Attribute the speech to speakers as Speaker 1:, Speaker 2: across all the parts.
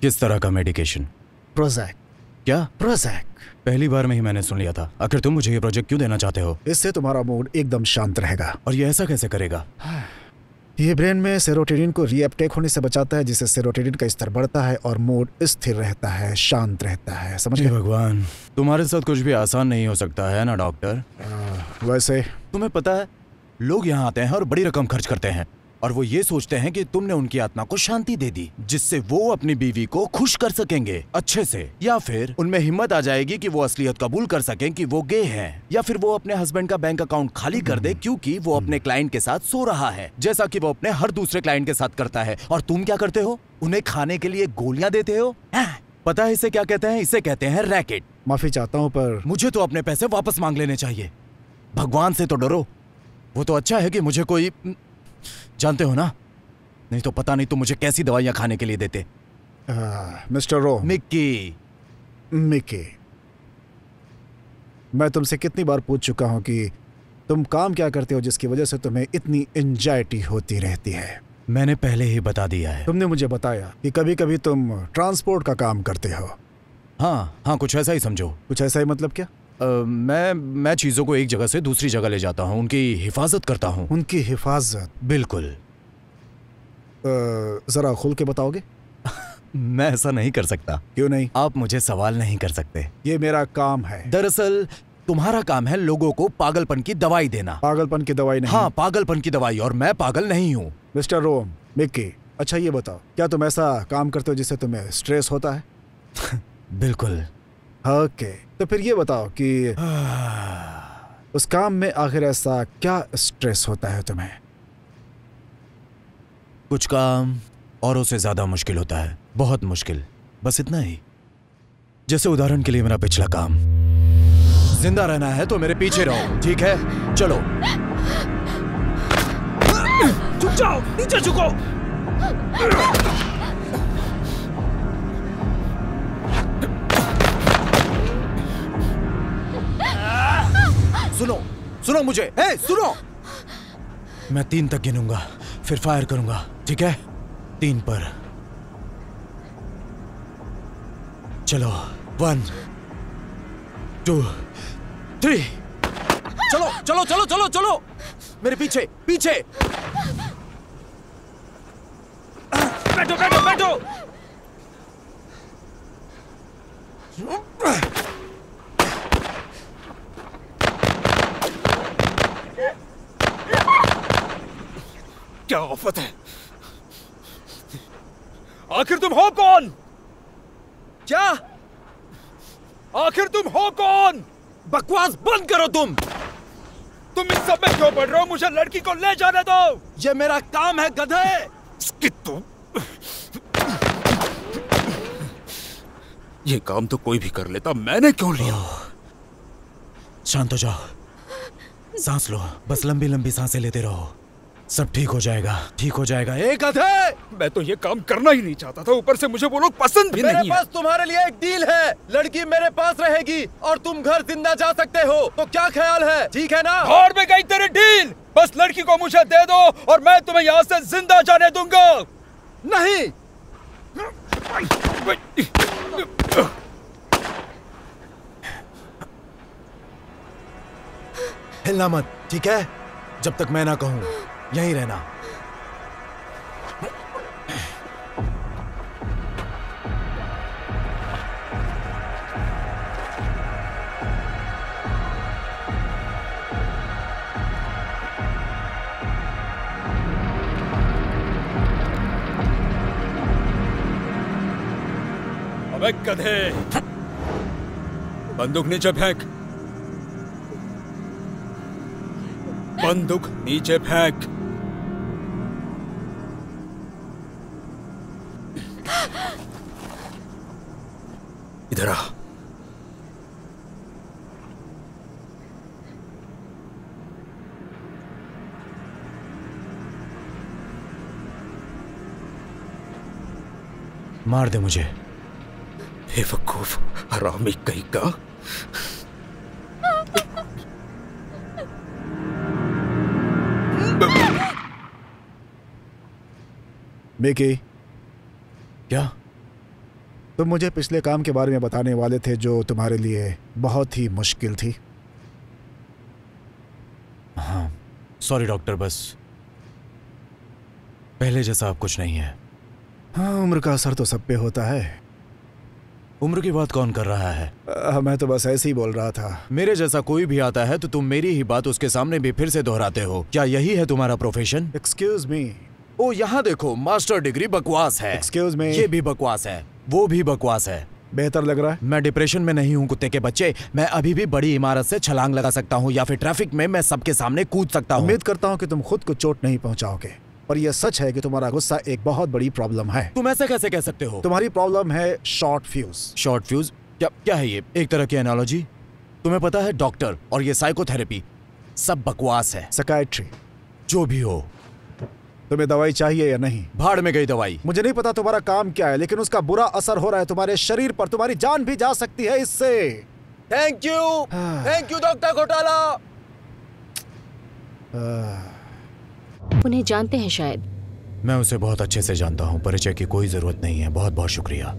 Speaker 1: किस तरह का मेडिकेशन?
Speaker 2: प्रोज़ैक।
Speaker 1: क्या?
Speaker 2: प्रोज़ैक।
Speaker 1: पहली बार में ही मैंने सुन लिया था। आखिर तुम मुझे ये प्रोजेक्ट क्यों देना चाहते हो?
Speaker 2: इससे तुम्हारा मूड एकदम शांत रहेगा।
Speaker 1: और ये ऐसा कैसे करेगा?
Speaker 2: ये ब्रेन में सेरोटोनिन को रीअपटेक होने से बचाता है, जिससे सेरोटोनिन का स्तर बढ़ता है और मूड स्थिर रहता है, शांत रहता है। समझ गए?
Speaker 1: भगवान, तुम्हारे साथ कुछ भी आसान नहीं हो सकता है ना डॉक्टर?
Speaker 2: वैसे
Speaker 1: तुम्हें पता है, लोग यहाँ आते हैं और बड़ी रकम खर्च करते हैं और वो ये सोचते हैं कि तुमने उनकी आत्मा को शांति दे दी, जिससे वो अपनी बीवी को खुश कर सकेंगे अच्छे से, या फिर उनमें हिम्मत आ जाएगी कि वो असलियत कबूल कर सकें कि वो गे हैं, या फिर वो अपने हस्बैंड का बैंक अकाउंट खाली कर दे क्योंकि वो अपने क्लाइंट के साथ सो रहा है, जैसा कि वो अपने हर दूसरे क्लाइंट के साथ करता है। और तुम क्या करते हो? उन्हें खाने के लिए गोलियां देते हो। पता है इसे क्या कहते हैं? इसे कहते हैं रैकेट।
Speaker 2: माफी चाहता हूँ, पर
Speaker 1: मुझे तो अपने पैसे वापस मांग लेने चाहिए। भगवान से तो डरो। वो तो अच्छा है कि मुझे कोई, जानते हो ना, नहीं तो पता नहीं तुम मुझे कैसी दवाइयां खाने के लिए देते।
Speaker 2: मिस्टर रो।
Speaker 1: मिक्की।
Speaker 2: मैं तुमसे कितनी बार पूछ चुका हूं कि तुम काम क्या करते हो जिसकी वजह से तुम्हें इतनी एंजाइटी होती रहती है। मैंने
Speaker 1: पहले ही बता दिया है।
Speaker 2: तुमने मुझे बताया कि कभी कभी तुम ट्रांसपोर्ट का काम करते हो।
Speaker 1: हाँ, कुछ ऐसा ही समझो।
Speaker 2: कुछ ऐसा ही मतलब क्या?
Speaker 1: मैं चीजों को एक जगह से दूसरी जगह ले जाता हूँ, उनकी हिफाजत करता हूँ।
Speaker 2: उनकी हिफाजत?
Speaker 1: बिल्कुल।
Speaker 2: जरा खुल के बताओगे?
Speaker 1: मैं ऐसा नहीं कर सकता।
Speaker 2: क्यों नहीं?
Speaker 1: आप मुझे सवाल नहीं कर सकते।
Speaker 2: ये मेरा काम है।
Speaker 1: दरअसल तुम्हारा काम है लोगों को पागलपन की दवाई देना।
Speaker 2: पागलपन की दवाई नहीं?
Speaker 1: हाँ, पागलपन की दवाई, और मैं पागल नहीं हूँ।
Speaker 2: मिस्टर रोम, मिक्की, अच्छा ये बताओ, क्या तुम ऐसा काम करते हो जिससे तुम्हें स्ट्रेस होता है?
Speaker 1: बिल्कुल।
Speaker 2: ओके, तो फिर ये बताओ कि उस काम में आखिर ऐसा क्या स्ट्रेस होता है तुम्हें?
Speaker 1: कुछ काम औरों से ज्यादा मुश्किल होता है, बहुत मुश्किल, बस इतना ही। जैसे उदाहरण के लिए मेरा पिछला काम। जिंदा रहना है तो मेरे पीछे रहो, ठीक है? चलो।
Speaker 3: झुक जाओ, नीचे झुको।
Speaker 1: सुनो मुझे, सुनो। मैं 3 तक गिनूंगा, फिर फायर करूंगा, ठीक है? 3 पर। चलो, 1 2 3। चलो, मेरे पीछे।
Speaker 3: बैठो। क्या आफत है? आखिर तुम हो कौन?
Speaker 1: क्या?
Speaker 3: आखिर तुम हो कौन?
Speaker 1: बकवास बंद करो तुम
Speaker 3: इन सब में क्यों पड़ रहे हो? मुझे लड़की को ले जाने दो।
Speaker 1: ये मेरा काम है, गधे।
Speaker 3: ये काम तो कोई भी कर लेता, मैंने क्यों लिया?
Speaker 1: शांत हो जाओ, सांस लो, बस लंबी लंबी सांसें लेते रहो, सब ठीक हो जाएगा। एक गधे!
Speaker 3: मैं तो ये काम करना ही नहीं चाहता था, ऊपर से मुझे वो लोग पसंद भी नहीं है।
Speaker 1: मेरे पास तुम्हारे लिए एक डील है, लड़की मेरे पास रहेगी और तुम घर जिंदा जा सकते हो, तो क्या ख्याल है? ठीक है ना?
Speaker 3: और में गई तेरी डील। बस लड़की को मुझे दे दो और मैं तुम्हें यहाँ से जिंदा जाने दूंगा।
Speaker 1: नहीं। हिलना मत, ठीक है? जब तक मैं ना कहूं, यहीं रहना।
Speaker 3: अबे गधे, बंदूक नीचे फेंक। बंदूक नीचे फेंक। इधर आ।
Speaker 1: मार दे मुझे।
Speaker 3: बेवकूफ, हरामी कहीं का।
Speaker 2: मिकी,
Speaker 1: क्या?
Speaker 2: तुम मुझे पिछले काम के बारे में बताने वाले थे जो तुम्हारे लिए बहुत ही मुश्किल थी।
Speaker 1: हाँ सॉरी डॉक्टर, बस पहले जैसा अब कुछ नहीं है।
Speaker 2: हाँ, उम्र का असर तो सब पे होता है।
Speaker 1: उम्र की बात कौन कर रहा है?
Speaker 2: मैं तो बस ऐसे ही बोल रहा था।
Speaker 1: मेरे जैसा कोई भी आता है तो तुम मेरी ही बात उसके सामने भी फिर से दोहराते हो। क्या यही है तुम्हारा प्रोफेशन?
Speaker 2: Excuse me.
Speaker 1: ओ यहाँ देखो, मास्टर डिग्री बकवास है।
Speaker 2: Excuse me.
Speaker 1: ये भी बकवास है, वो भी बकवास है।
Speaker 2: बेहतर लग रहा है?
Speaker 1: मैं डिप्रेशन में नहीं हूँ कुत्ते के बच्चे। मैं अभी भी बड़ी इमारत से छलांग लगा सकता हूँ या फिर ट्रैफिक में मैं सबके सामने कूद सकता हूँ।
Speaker 2: उम्मीद करता हूँ कि तुम खुद को चोट नहीं पहुंचाओगे, पर यह सच है कि तुम्हारा गुस्सा एक बहुत बड़ी प्रॉब्लम है।
Speaker 1: तुम ऐसे कैसे कह सकते हो?
Speaker 2: तुम्हारी प्रॉब्लम है शॉर्ट फ्यूज।
Speaker 1: Short fuse? क्या क्या है ये? एक तरह की एनालॉजी? तुम्हें पता है डॉक्टर और ये साइकोथेरेपी सब बकवास है।
Speaker 2: साइकियाट्री?
Speaker 1: जो भी हो।
Speaker 2: तुम्हें दवाई चाहिए या नहीं?
Speaker 1: भाड़ में गई दवाई।
Speaker 2: मुझे नहीं पता तुम्हारा काम क्या है, लेकिन उसका बुरा असर हो रहा है तुम्हारे शरीर पर। तुम्हारी जान भी जा सकती है इससे।
Speaker 1: थैंक यू डॉक्टर घोटाला।
Speaker 4: उन्हें जानते हैं शायद।
Speaker 1: मैं उसे बहुत अच्छे से जानता हूँ, परिचय की कोई जरूरत नहीं है। बहुत बहुत शुक्रिया।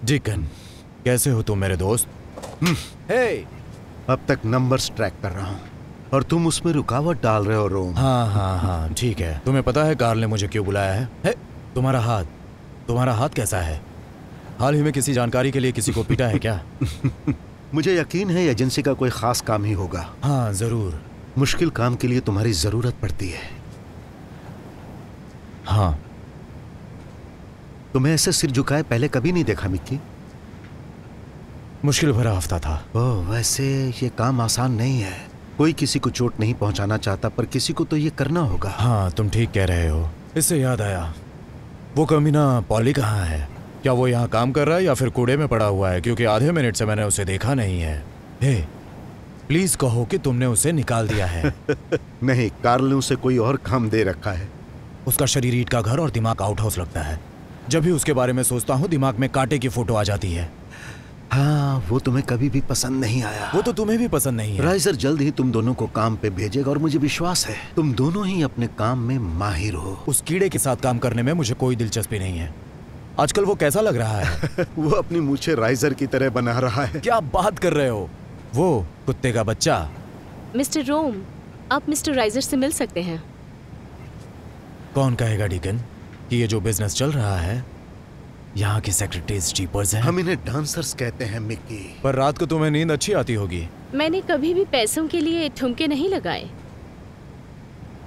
Speaker 1: डिकन, कैसे हो तुम मेरे दोस्त? हे,
Speaker 5: अब तक नंबर्स ट्रैक कर रहा हूँ और तुम उसमें रुकावट डाल रहे हो रोम।
Speaker 1: हाँ ठीक है। तुम्हें पता है कार्ल ने मुझे क्यों बुलाया है? हे, तुम्हारा हाथ कैसा है? हाल ही में किसी जानकारी के लिए किसी को पीटा है क्या?
Speaker 5: मुझे यकीन है एजेंसी का कोई खास काम ही होगा।
Speaker 1: हाँ जरूर।
Speaker 5: मुश्किल काम के लिए तुम्हारी जरूरत पड़ती है।
Speaker 1: हाँ।
Speaker 5: तुम्हें ऐसे सिर झुकाए पहले कभी नहीं देखा मिक्की।
Speaker 1: मुश्किल भरा हफ्ता था।
Speaker 5: ओह, वैसे ये काम आसान नहीं है। कोई किसी को चोट नहीं पहुंचाना चाहता, पर किसी को तो ये करना होगा।
Speaker 1: हाँ तुम ठीक कह रहे हो। इससे याद आया, वो कमीना पॉली कहाँ है? क्या वो यहाँ काम कर रहा है या फिर कूड़े में पड़ा हुआ है? क्योंकि आधे मिनट से मैंने उसे देखा नहीं है। हे, प्लीज कहो कि तुमने उसे निकाल दिया है।
Speaker 5: नहीं, कार्ल ने उसे कोई और काम दे रखा है।
Speaker 1: उसका शरीर ईंट का घर और दिमाग आउट हाउस लगता है। जब भी उसके बारे में सोचता हूँ दिमाग में कांटे की फोटो आ जाती है।
Speaker 5: हाँ, वो तुम्हें कभी भी पसंद नहीं आया।
Speaker 1: वो तो तुम्हें भी पसंद नहीं है।
Speaker 5: राइजर जल्द ही तुम दोनों को काम पे भेजेगा और मुझे विश्वास है तुम दोनों ही अपने काम में माहिर हो।
Speaker 1: उस कीड़े के साथ काम करने में मुझे कोई दिलचस्पी नहीं है। आजकल वो कैसा लग रहा है?
Speaker 5: वो अपनी मूछें राइजर की तरह बना रहा है।
Speaker 1: क्या बात कर रहे हो? वो कुत्ते का बच्चा।
Speaker 4: मिस्टर रोम, आप मिस्टर राइजर से मिल सकते हैं।
Speaker 1: कौन कहेगा डिकन कि ये जो बिजनेस चल रहा है यहाँ की सेक्रेटरीज चीपर्स हैं?
Speaker 5: हम इन्हें डांसर्स कहते हैं मिक्की।
Speaker 1: पर रात को तुम्हें नींद अच्छी आती होगी।
Speaker 4: मैंने कभी भी पैसों के लिए ठुमके नहीं लगाए।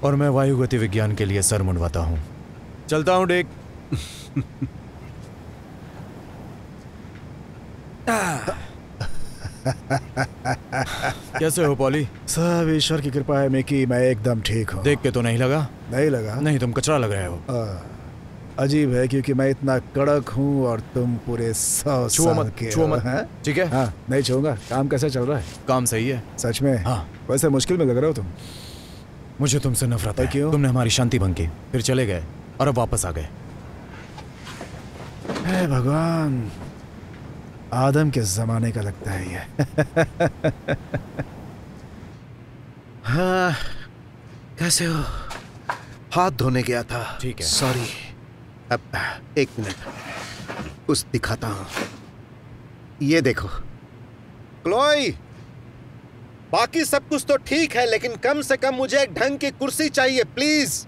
Speaker 1: और मैं वायुगति विज्ञान के लिए सर मुंडवाता हूँ। चलता हूँ डिक। कैसे हो पॉली?
Speaker 2: सब ईश्वर की कृपा है मिकी, मैं एकदम ठीक हूँ।
Speaker 1: देख के तो नहीं लगा।
Speaker 2: नहीं लगा?
Speaker 1: नहीं, तुम कचरा लग रहे हो।
Speaker 2: अजीब है क्योंकि मैं इतना कड़क हूँ और तुम पूरे 100 साल के
Speaker 1: छुओ
Speaker 2: हो,
Speaker 1: मत।
Speaker 2: हैं?
Speaker 1: ठीक है?
Speaker 2: हाँ, नहीं छूऊंगा। काम कैसे चल रहा है?
Speaker 1: काम सही है।
Speaker 2: सच में?
Speaker 1: हाँ।
Speaker 2: वैसे मुश्किल में लग रहे हो तुम।
Speaker 1: मुझे तुमसे नफरत है।
Speaker 2: क्यों?
Speaker 1: तुमने हमारी शांति भंग की, फिर चले गए और अब वापस आ गए।
Speaker 2: हे भगवान, आदम के जमाने का लगता है ये।
Speaker 5: हाँ, कैसे हो? हाथ धोने गया था।
Speaker 1: ठीक है।
Speaker 5: सॉरी। अब एक मिनट, कुछ दिखाता हूँ। ये देखो क्लोई, बाकी सब कुछ तो ठीक है, लेकिन कम से कम मुझे एक ढंग की कुर्सी चाहिए प्लीज।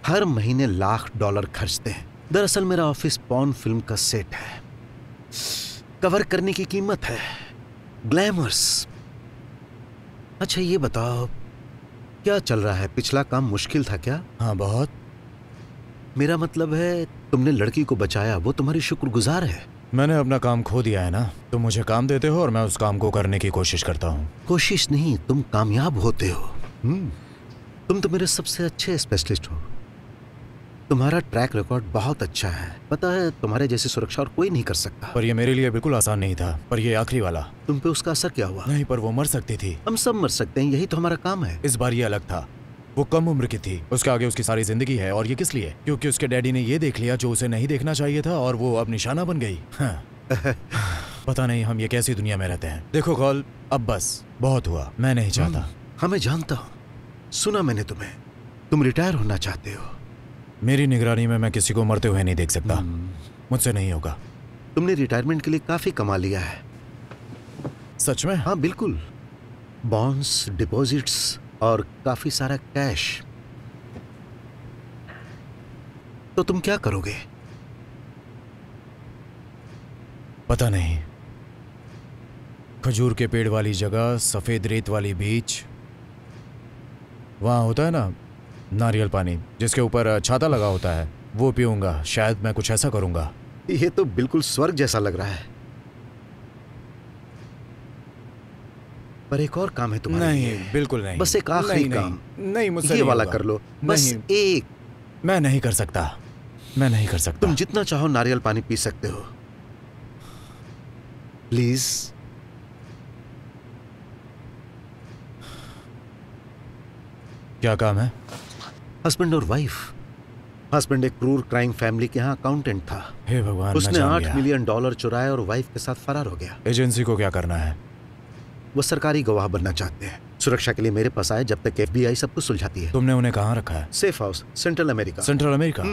Speaker 5: हर महीने $1,00,000 खर्चते हैं। दरअसल मेरा ऑफिस पॉर्न फिल्म का सेट है। कवर करने की कीमत है ग्लैमर्स। अच्छा ये बताओ, क्या चल रहा है? पिछला काम मुश्किल था क्या?
Speaker 1: हाँ बहुत।
Speaker 5: मेरा मतलब है तुमने लड़की को बचाया, वो तुम्हारी शुक्रगुजार है।
Speaker 1: मैंने अपना काम खो दिया है ना। तुम मुझे काम देते हो और मैं उस काम को करने की कोशिश करता हूँ।
Speaker 5: कोशिश नहीं, तुम कामयाब होते हो। तुम तो मेरे सबसे अच्छे स्पेशलिस्ट हो। तुम्हारा ट्रैक रिकॉर्ड बहुत अच्छा है। पता है, तुम्हारे जैसी सुरक्षा और कोई नहीं कर सकता।
Speaker 1: पर ये मेरे लिए बिल्कुल आसान नहीं था। पर ये आखिरी वाला।
Speaker 5: तुम पे उसका असर क्या हुआ?
Speaker 1: नहीं, पर वो मर सकती थी।
Speaker 5: हम सब मर सकते हैं, यही तो हमारा काम है।
Speaker 1: इस बार ये अलग था। वो कम उम्र की थी, उसके आगे उसकी सारी जिंदगी है। और ये किस लिए? क्योंकि उसके डैडी ने ये देख लिया जो उसे नहीं देखना चाहिए था और वो अब निशाना बन गई। हाँ। पता नहीं हम ये कैसी दुनिया में रहते हैं। देखो कॉल, अब बस बहुत हुआ, मैं नहीं चाहता।
Speaker 5: हाँ मैं जानता हूँ, सुना मैंने तुम्हें, तुम रिटायर होना चाहते हो।
Speaker 1: मेरी निगरानी में मैं किसी को मरते हुए नहीं देख सकता, मुझसे नहीं होगा।
Speaker 5: तुमने रिटायरमेंट के लिए काफी कमा लिया है।
Speaker 1: सच में?
Speaker 5: हाँ बिल्कुल, बॉन्ड्स, डिपॉजिट्स और काफी सारा कैश। तो तुम क्या करोगे?
Speaker 1: पता नहीं। खजूर के पेड़ वाली जगह, सफेद रेत वाली बीच, वहां होता है ना नारियल पानी जिसके ऊपर छाता लगा होता है, वो पीऊंगा। शायद मैं कुछ ऐसा करूंगा।
Speaker 5: ये तो बिल्कुल स्वर्ग जैसा लग रहा है। पर एक और काम है तुम्हारे
Speaker 1: नहीं,
Speaker 5: लिए।
Speaker 1: बिल्कुल नहीं।
Speaker 5: बस एक आखिरी काम।
Speaker 1: नहीं, मुझसे
Speaker 5: ये
Speaker 1: नहीं
Speaker 5: वाला
Speaker 1: होगा।
Speaker 5: कर लो, बस
Speaker 1: नहीं,
Speaker 5: एक।
Speaker 1: मैं नहीं कर सकता, मैं नहीं कर सकता।
Speaker 5: तुम जितना चाहो नारियल पानी पी सकते हो, प्लीज।
Speaker 1: क्या काम है?
Speaker 5: हस्बैंड और वाइफ। हस्बैंड एक क्रूर क्राइम फैमिली के यहाँ अकाउंटेंट था।
Speaker 1: हे भगवान,
Speaker 5: उसने
Speaker 1: मैं जान
Speaker 5: 8
Speaker 1: गया।
Speaker 5: मिलियन डॉलर चुराए और वाइफ के साथ फरार हो गया।
Speaker 1: एजेंसी को क्या करना है?
Speaker 5: वो सरकारी गवाह बनना चाहते हैं। सुरक्षा के लिए मेरे पास आए जब तक FBI सब कुछ सुलझाती है।
Speaker 1: तुमने उन्हें कहाँ रखा है?
Speaker 5: Safe house, central America.
Speaker 1: Central America,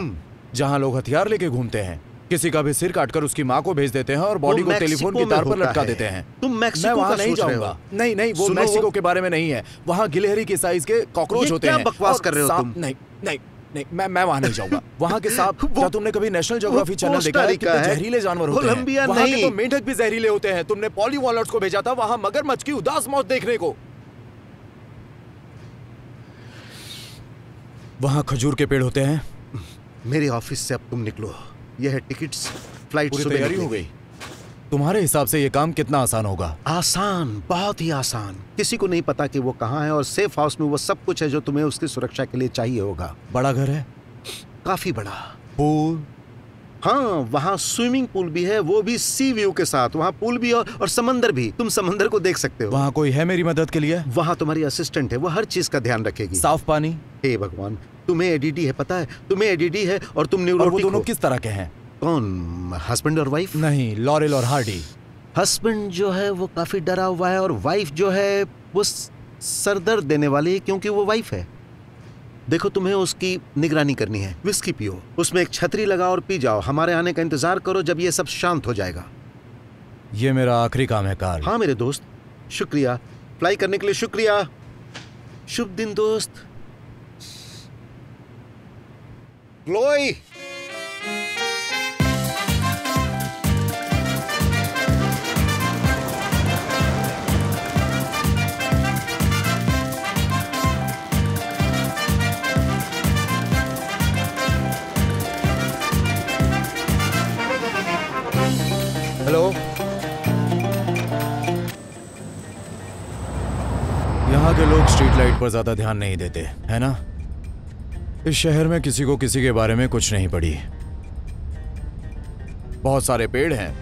Speaker 1: जहाँ लोग हथियार लेके घूमते हैं, किसी का भी सिर काटकर उसकी माँ को भेज देते हैं और बॉडी को टेलीफोन की तार पर लटका देते हैं।
Speaker 5: तुम
Speaker 1: मैं
Speaker 5: मैक्सिको
Speaker 1: वहाँ
Speaker 5: का
Speaker 1: नहीं
Speaker 5: सोच रहे हो?
Speaker 1: जाऊंगा। नहीं, वो
Speaker 5: सुनो,
Speaker 1: मैक्सिको के बारे में नहीं है। वहाँ गिलहरी के साइज के कॉकरोच
Speaker 5: ये
Speaker 1: होते
Speaker 5: क्या
Speaker 1: हैं।
Speaker 5: बकवास
Speaker 1: और
Speaker 5: कर रहे हो
Speaker 1: सांप-
Speaker 5: तुम?
Speaker 1: नहीं, मैं वहाँ नहीं जाऊंगा। वहाँ के सांप, क्या तुमने कभी नेशनल ज्योग्राफी चैनल देखा है?
Speaker 5: कोस्टारिका
Speaker 1: कितने
Speaker 5: है,
Speaker 1: जहरीले जानवर होते
Speaker 5: कोलंबिया
Speaker 1: हैं। वहाँ के
Speaker 5: नहीं।
Speaker 1: तो मेंढक भी जहरीले होते हैं। तुमने पॉली वॉलट्स को भेजा था वहाँ मगरमच्छ की उदास मौत देखने को। वहाँ खजूर के पेड़ होते हैं।
Speaker 5: मेरे ऑफिस से अब तुम निकलो। यह है टिकट्स, फ्लाइट
Speaker 1: पूरी
Speaker 5: सुबह
Speaker 1: तैयारी हो
Speaker 5: निकलेगी।
Speaker 1: गई? तुम्हारे हिसाब से ये काम कितना आसान होगा?
Speaker 5: आसान, बहुत ही आसान। किसी को नहीं पता कि वो कहाँ है और सेफ हाउस में वो सब कुछ है जो तुम्हें उसकी सुरक्षा के लिए चाहिए होगा।
Speaker 1: बड़ा घर है?
Speaker 5: काफी बड़ा।
Speaker 1: पूल?
Speaker 5: हाँ, वहाँ स्विमिंग पूल भी है, वो भी सी व्यू के साथ। वहाँ पूल भी और समंदर भी। तुम समंदर को देख सकते हो।
Speaker 1: वहाँ कोई है मेरी मदद के लिए?
Speaker 5: वहाँ तुम्हारी असिस्टेंट है, वो हर चीज का ध्यान रखेगी।
Speaker 1: साफ पानी?
Speaker 5: हे भगवान, तुम्हें एडीडी है, पता है? तुम्हें एडीडी है और तुम
Speaker 1: और वो
Speaker 5: न्यूरोटिक
Speaker 1: दोनों
Speaker 5: हो।
Speaker 1: किस तरह के हैं?
Speaker 5: कौन, हस्बैंड और वाइफ?
Speaker 1: नहीं, लॉरेल और हार्डी।
Speaker 5: हस्बैंड जो है वो काफी डरा हुआ है और वाइफ जो है वो सरदर्द देने वाली है क्योंकि वो वाइफ है। देखो, तुम्हें उसकी निगरानी करनी है। विस्की पियो, उसमें एक छतरी लगाओ और पी जाओ। हमारे आने का इंतजार करो जब ये सब शांत हो जाएगा।
Speaker 1: ये मेरा आखिरी काम है कार्ल।
Speaker 5: हाँ मेरे दोस्त, शुक्रिया। फ्लाई करने के लिए शुक्रिया। शुभ दिन दोस्त। Chloe,
Speaker 1: hello. यहाँ के लोग स्ट्रीट लाइट पर ज्यादा ध्यान नहीं देते, है ना? इस शहर में किसी को किसी के बारे में कुछ नहीं पड़ी। बहुत सारे पेड़ हैं,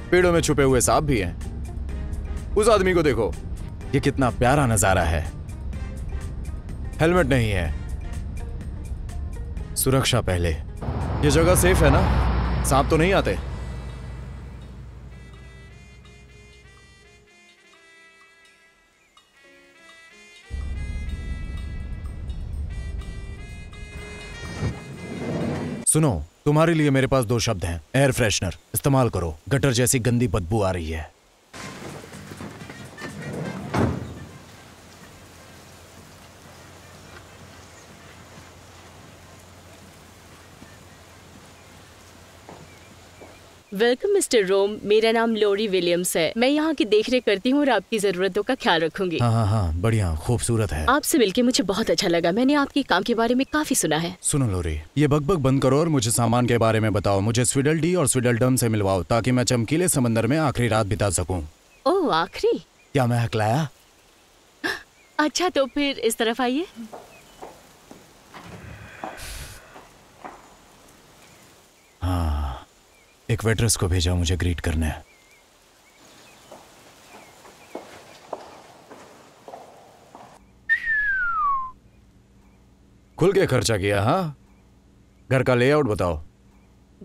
Speaker 1: पेड़ों में छुपे हुए सांप भी हैं। उस आदमी को देखो, ये कितना प्यारा नजारा है। हेलमेट नहीं है। सुरक्षा पहले। ये जगह सेफ है ना? सांप तो नहीं आते? सुनो, तुम्हारे लिए मेरे पास 2 शब्द हैं। एयर फ्रेशनर इस्तेमाल करो। गटर जैसी गंदी बदबू आ रही है।
Speaker 4: वेलकम मिस्टर रोम, मेरा नाम लोरी विलियम्स है। मैं यहाँ की देखरेख करती हूँ और आपकी जरूरतों का ख्याल रखूंगी।
Speaker 1: हाँ, बढ़िया, खूबसूरत है।
Speaker 4: आपसे मिलके मुझे बहुत अच्छा लगा। मैंने आपके काम के बारे में काफी सुना है।
Speaker 1: सुनो लोरी, ये बकबक बंद करो और मुझे सामान के बारे में बताओ। मुझे स्विडल-डी और स्विडलडम से मिलवाओ ताकि मैं चमकीले समंदर में आखिरी रात बिता सकूं।
Speaker 4: ओह, आखिरी?
Speaker 1: क्या मैं हकलाया?
Speaker 4: अच्छा, तो फिर इस तरफ आइए।
Speaker 1: हाँ, एक वेट्रेस को भेजा मुझे ग्रीट करने। खुल के खर्चा किया। हाँ, घर का लेआउट बताओ।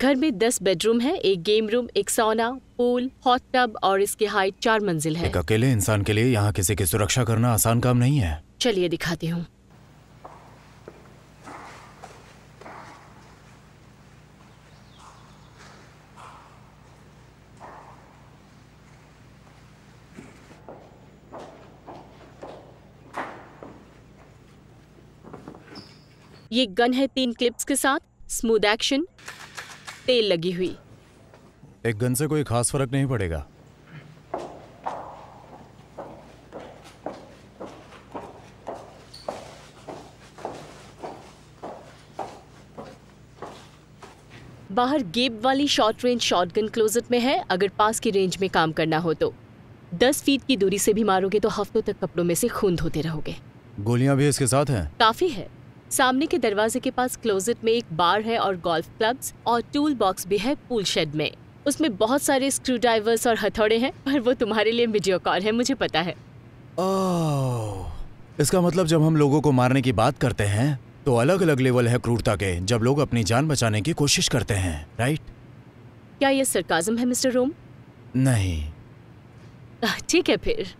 Speaker 4: घर में 10 बेडरूम है, एक गेम रूम, एक सौना, पूल, हॉट टब और इसकी हाइट 4 मंजिल है।
Speaker 1: एक अकेले इंसान के लिए यहाँ किसी की सुरक्षा करना आसान काम नहीं है।
Speaker 4: चलिए दिखाती हूँ। ये गन है 3 क्लिप्स के साथ, स्मूथ एक्शन, तेल लगी हुई।
Speaker 1: एक गन से कोई खास फर्क नहीं पड़ेगा।
Speaker 4: बाहर गेब वाली शॉर्ट रेंज शॉटगन क्लोजेट में है, अगर पास की रेंज में काम करना हो तो। 10 फीट की दूरी से भी मारोगे तो हफ्तों तक कपड़ों में से खून धोते रहोगे।
Speaker 1: गोलियां भी इसके साथ हैं?
Speaker 4: काफी है। सामने के दरवाजे के पास क्लोजेट में एक बार है और गोल्फ क्लब्स और टूल बॉक्स भी है पूल शेड में। उसमें बहुत सारे स्क्रू ड्राइवर्स और हथौड़े हैं, पर वो तुम्हारे लिए वीडियो कॉल है, मुझे पता है।
Speaker 1: ओह, इसका मतलब जब हम लोगों को मारने की बात करते हैं तो अलग अलग लेवल है क्रूरता के, जब लोग अपनी जान बचाने की कोशिश करते हैं, राइट?
Speaker 4: क्या ये सरकाज़म है मिस्टर रोम?
Speaker 1: नहीं।
Speaker 4: ठीक है फिर।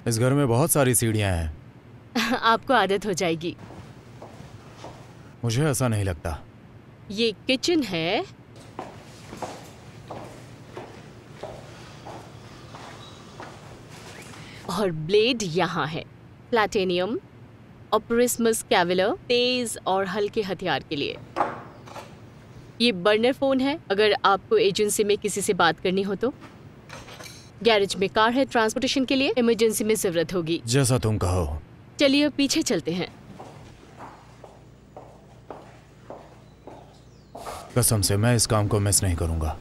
Speaker 1: इस घर में बहुत सारी सीढ़ियां हैं।
Speaker 4: आपको आदत हो जाएगी।
Speaker 1: मुझे ऐसा नहीं लगता।
Speaker 4: ये किचन है। और ब्लेड यहाँ है। प्लैटिनियम, ऑपरेस्मस कैवेलर, तेज और हल्के हथियार के लिए। ये बर्नर फोन है, अगर आपको एजेंसी में किसी से बात करनी हो तो। गैरेज में कार है ट्रांसपोर्टेशन के लिए, इमरजेंसी में जरूरत होगी।
Speaker 1: जैसा तुम कहो।
Speaker 4: चलिए अब पीछे चलते हैं।
Speaker 1: कसम से मैं इस काम को मिस नहीं करूंगा।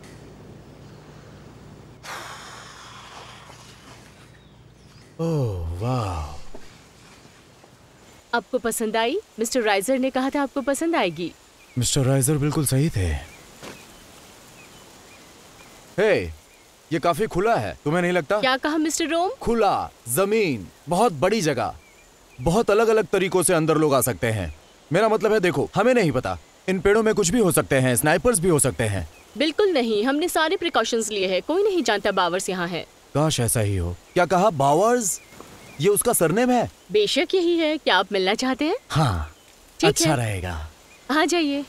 Speaker 1: ओह वाह,
Speaker 4: आपको पसंद आई? मिस्टर राइजर ने कहा था आपको पसंद आएगी।
Speaker 1: मिस्टर राइजर बिल्कुल सही थे। हे, ये काफी खुला है, तुम्हें नहीं लगता?
Speaker 4: क्या कहा मिस्टर रोम?
Speaker 1: खुला जमीन, बहुत बड़ी जगह, बहुत अलग अलग तरीकों से अंदर लोग आ सकते हैं। मेरा मतलब है, देखो, हमें नहीं पता, इन पेड़ों में कुछ भी हो सकते हैं, स्नाइपर्स भी हो सकते हैं।
Speaker 4: बिल्कुल नहीं, हमने सारे प्रिकॉशंस लिए हैं, कोई नहीं जानता बावर्स यहाँ है।
Speaker 1: काश ऐसा ही हो। क्या कहा, बावर्स? ये उसका सरनेम है?
Speaker 4: बेशक यही है। क्या आप मिलना चाहते हैं?
Speaker 1: हाँ,
Speaker 4: ठीक
Speaker 1: अच्छा
Speaker 4: है।
Speaker 1: रहेगा।
Speaker 4: आ जाइए।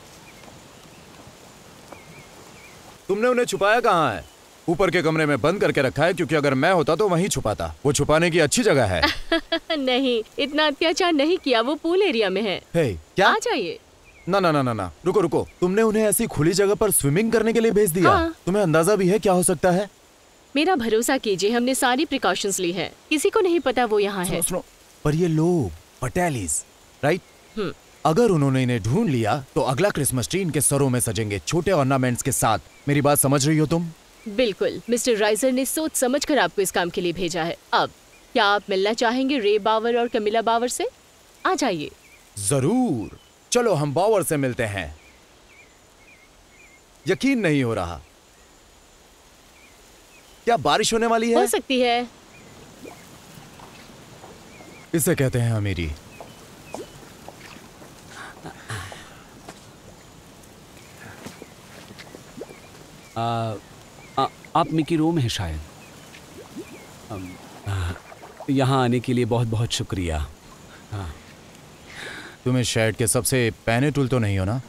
Speaker 1: तुमने उन्हें छुपाया कहाँ है? ऊपर के कमरे में बंद करके रखा है, क्योंकि अगर मैं होता तो वहीं छुपाता। वो छुपाने की अच्छी जगह है।
Speaker 4: नहीं, इतना अत्याचार नहीं किया, वो पूल एरिया में है।
Speaker 1: हे, क्या?
Speaker 4: आ जाइए।
Speaker 1: ना ना ना ना ना, रुको रुको, तुमने उन्हें ऐसी खुली जगह पर स्विमिंग करने के लिए भेज दिया?
Speaker 4: हाँ।
Speaker 1: तुम्हें अंदाजा भी है क्या हो सकता है?
Speaker 4: मेरा भरोसा कीजिए, हमने सारी प्रिकॉशंस ली हैं, किसी को नहीं पता वो यहाँ है।
Speaker 1: सुनो, पर ये लोग पटेलीज, राइट? अगर उन्होंने इन्हें ढूंढ लिया तो अगला क्रिसमस ट्री इनके सरों में सजेंगे, छोटे ऑर्नामेंट्स के साथ। मेरी बात समझ रही हो तुम?
Speaker 4: बिल्कुल। मिस्टर राइजर ने सोच समझकर आपको इस काम के लिए भेजा है। अब क्या आप मिलना चाहेंगे रे बावर और कमिला बावर से? आ जाइए।
Speaker 1: जरूर, चलो हम बावर से मिलते हैं। यकीन नहीं हो रहा। क्या बारिश होने वाली है?
Speaker 4: हो सकती है।
Speaker 1: इसे कहते हैं अमीरी।
Speaker 6: आप मिकी रोम हैं शायद। यहाँ आने के लिए बहुत बहुत शुक्रिया।
Speaker 1: तुम्हें शर्ट के सबसे पहने टूल तो नहीं हो ना?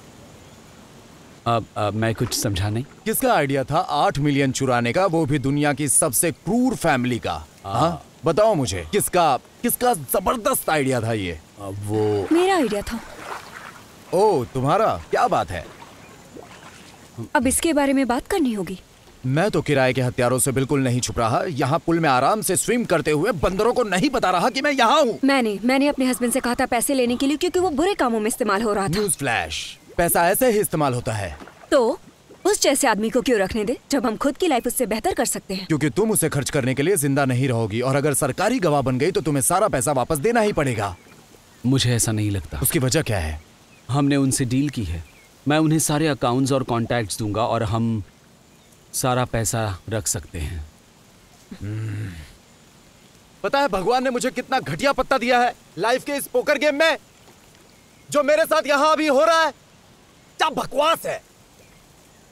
Speaker 6: अब मैं कुछ समझा नहीं।
Speaker 1: किसका आइडिया था 8 मिलियन चुराने का, वो भी दुनिया की सबसे क्रूर फैमिली का? हाँ, बताओ मुझे, किसका जबरदस्त आइडिया था ये?
Speaker 6: वो
Speaker 7: मेरा आइडिया था।
Speaker 1: ओह, तुम्हारा? क्या बात है।
Speaker 7: अब इसके बारे में बात करनी होगी।
Speaker 1: मैं तो किराए के हथियारों से बिल्कुल नहीं छुप रहा। यहाँ पुल में आराम से स्विम करते हुए बंदरों को नहीं बता रहा कि मैं यहाँ हूँ।
Speaker 7: मैंने अपने हस्बैंड से कहा था पैसे लेने के लिए, क्योंकि वो बुरे कामों में इस्तेमाल हो रहा था।
Speaker 1: न्यूज़ फ्लैश, पैसा ऐसे ही इस्तेमाल होता है।
Speaker 7: तो उस जैसे आदमी को क्यों रखने दे, जब हम खुद की लाइफ उससे बेहतर कर सकते हैं।
Speaker 1: क्योंकि तुम उसे खर्च करने के लिए जिंदा नहीं रहोगी, और अगर सरकारी गवाह बन गई तो तुम्हें सारा पैसा वापस देना ही पड़ेगा।
Speaker 6: मुझे ऐसा नहीं लगता।
Speaker 1: उसकी वजह क्या है?
Speaker 6: हमने उनसे डील की है। मैं उन्हें सारे अकाउंट्स और कॉन्टैक्ट्स दूंगा और हम सारा पैसा रख सकते हैं।
Speaker 1: पता है भगवान ने मुझे कितना घटिया पत्ता दिया है लाइफ के इस पोकर गेम में, जो मेरे साथ यहाँ अभी हो रहा है। क्या बकवास है।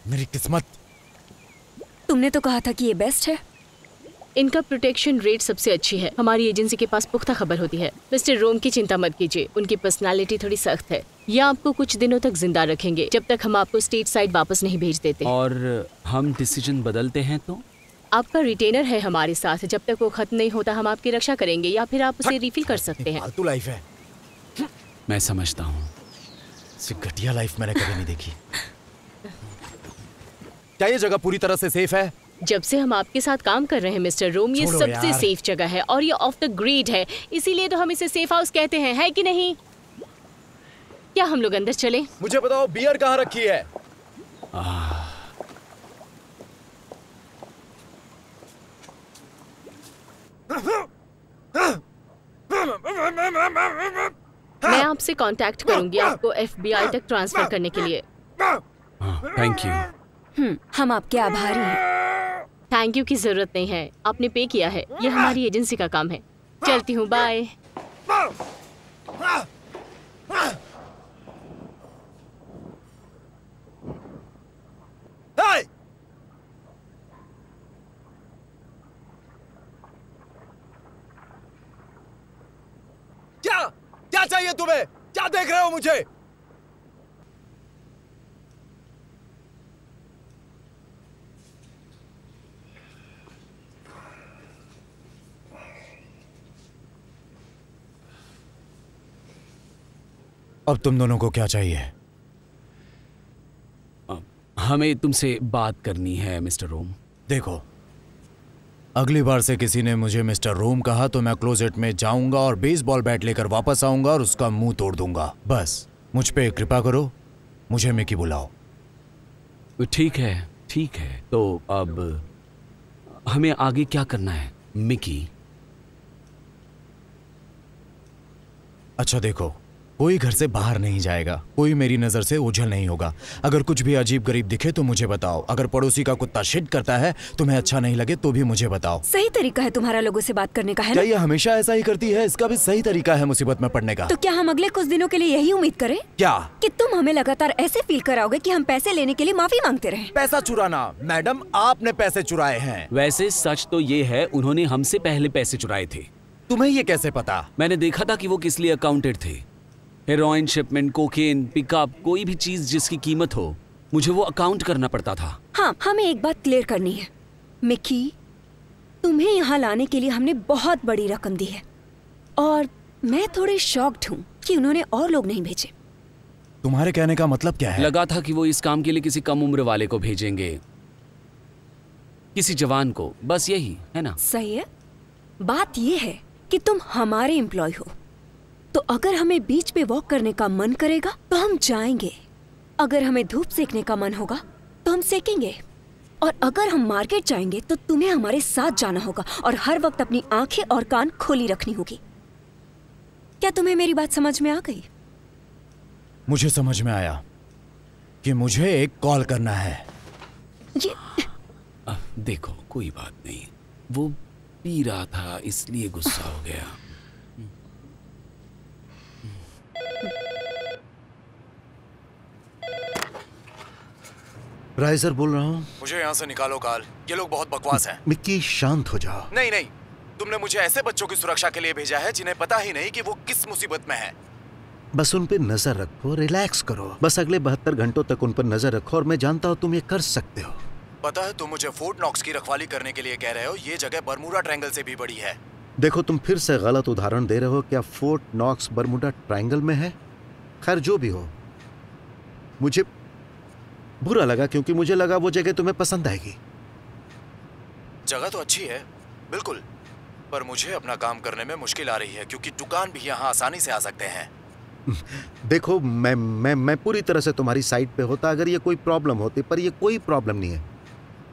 Speaker 1: मेरी किस्मत।
Speaker 7: तुमने तो कहा था कि ये बेस्ट है।
Speaker 4: इनका प्रोटेक्शन रेट सबसे अच्छी है। हमारी एजेंसी के पास पुख्ता खबर होती है। मिस्टर रोम की चिंता मत कीजिए, उनकी पर्सनालिटी थोड़ी सख्त है। ये आपको कुछ दिनों तक जिंदा रखेंगे, जब तक हम आपको स्टेट साइड वापस नहीं भेज देते।
Speaker 6: और हम डिसीजन बदलते हैं तो?
Speaker 4: आपका रिटेनर है हमारे साथ, जब तक वो खत्म नहीं होता हम आपकी रक्षा करेंगे, या फिर आप उसे रिफिल कर सकते हैं।
Speaker 1: फालतू लाइफ है।
Speaker 6: मैं समझता हूँ।
Speaker 1: इससे घटिया लाइफ मैंने कभी नहीं देखी। क्या ये जगह पूरी तरह से सेफ है?
Speaker 4: जब से हम आपके साथ काम कर रहे हैं मिस्टर रोम, ये सबसे सेफ जगह है और ये ऑफ द ग्रिड है, इसीलिए तो हम इसे सेफ हाउस कहते हैं, है कि नहीं? क्या हम लोग अंदर चलें?
Speaker 1: मुझे बताओ बियर कहाँ रखी है?
Speaker 4: मैं आपसे कांटेक्ट करूंगी आपको FBI तक ट्रांसफर करने के लिए।
Speaker 6: Thank you.
Speaker 7: हम आपके आभारी हैं।
Speaker 4: थैंक यू की जरूरत नहीं है, आपने पे किया है, ये हमारी एजेंसी का काम है। चलती हूँ, बाय।
Speaker 1: क्या चाहिए तुम्हें? क्या देख रहे हो मुझे? अब तुम दोनों को क्या चाहिए?
Speaker 6: हमें तुमसे बात करनी है मिस्टर रोम।
Speaker 1: देखो, अगली बार से किसी ने मुझे मिस्टर रोम कहा तो मैं क्लोजेट में जाऊंगा और बेसबॉल बैट लेकर वापस आऊंगा और उसका मुंह तोड़ दूंगा। बस मुझ पे कृपा करो, मुझे मिकी बुलाओ।
Speaker 6: ठीक है, ठीक है। तो अब हमें आगे क्या करना है मिकी?
Speaker 1: अच्छा देखो, कोई घर से बाहर नहीं जाएगा, कोई मेरी नजर से ओझल नहीं होगा। अगर कुछ भी अजीब गरीब दिखे तो मुझे बताओ। अगर पड़ोसी का कुत्ता शिट करता है, तुम्हें अच्छा नहीं लगे तो भी मुझे बताओ।
Speaker 7: सही तरीका है तुम्हारा लोगों से बात करने का, है
Speaker 1: क्या
Speaker 7: ना?
Speaker 1: ये हमेशा ऐसा ही करती है? इसका भी सही तरीका है मुसीबत में पड़ने का।
Speaker 7: तो क्या हम अगले कुछ दिनों के लिए यही उम्मीद करें
Speaker 1: क्या?
Speaker 7: कि तुम हमें लगातार ऐसे फील कराओगे कि हम पैसे लेने के लिए माफी मांगते रहें?
Speaker 1: पैसा चुराना? मैडम, आपने पैसे चुराए हैं।
Speaker 6: वैसे सच तो ये है, उन्होंने हमसे पहले पैसे चुराए थे।
Speaker 1: तुम्हें ये कैसे पता?
Speaker 6: मैंने देखा था कि वो किस लिए अकाउंटेड थे। हेरोइन शिपमेंट, कोकेन, पिकअप, कोई भी चीज जिसकी कीमत हो, मुझे वो अकाउंट करना पड़ता था।
Speaker 7: हाँ, हमें एक बात क्लियर करनी है मिकी, तुम्हें यहाँ लाने के लिए हमने बहुत बड़ी रकम दी है और मैं थोड़े शॉक्ड हूँ कि उन्होंने और लोग नहीं भेजे।
Speaker 1: तुम्हारे कहने का मतलब क्या है?
Speaker 6: लगा था कि वो इस काम के लिए किसी कम उम्र वाले को भेजेंगे, किसी जवान को, बस यही है ना?
Speaker 7: सही है। बात ये है कि तुम हमारे एम्प्लॉय हो, तो अगर हमें बीच पे वॉक करने का मन करेगा तो हम जाएंगे, अगर हमें धूप सेकने का मन होगा तो हम सेकेंगे, और अगर हम मार्केट जाएंगे तो तुम्हें हमारे साथ जाना होगा और हर वक्त अपनी आंखें और कान खोली रखनी होगी। क्या तुम्हें मेरी बात समझ में आ गई?
Speaker 1: मुझे समझ में आया कि मुझे एक कॉल करना है।
Speaker 7: ये
Speaker 6: देखो, कोई बात नहीं, वो पी रहा था इसलिए गुस्सा हो गया।
Speaker 5: राइजर बोल रहा हूँ।
Speaker 1: मुझे यहाँ से निकालो काल, ये लोग बहुत बकवास हैं।
Speaker 5: मिक्की, शांत हो जाओ।
Speaker 1: नहीं नहीं, तुमने मुझे ऐसे बच्चों की सुरक्षा के लिए भेजा है जिन्हें पता ही नहीं कि वो किस मुसीबत में है।
Speaker 5: बस उन पे नजर रखो, रिलैक्स करो। बस अगले 72 घंटों तक उन पर नजर रखो और मैं जानता हूँ तुम ये कर सकते हो।
Speaker 1: पता है, तुम मुझे फोर्ट नॉक्स की रखवाली करने के लिए कह रहे हो। ये जगह बरमूडा ट्रायंगल से भी बड़ी है।
Speaker 5: देखो, तुम फिर से गलत उदाहरण दे रहे हो। क्या फोर्ट नॉक्स बरमूडा ट्रायंगल में है? खैर, जो भी हो, मुझे बुरा लगा क्योंकि मुझे लगा वो जगह तुम्हें पसंद आएगी।
Speaker 1: जगह तो अच्छी है, बिल्कुल, पर मुझे अपना काम करने में मुश्किल आ रही है क्योंकि दुकान भी यहाँ आसानी से आ सकते हैं।
Speaker 5: देखो, मैं पूरी तरह से तुम्हारी साइड पे होता अगर ये कोई प्रॉब्लम होती, पर ये कोई प्रॉब्लम नहीं है।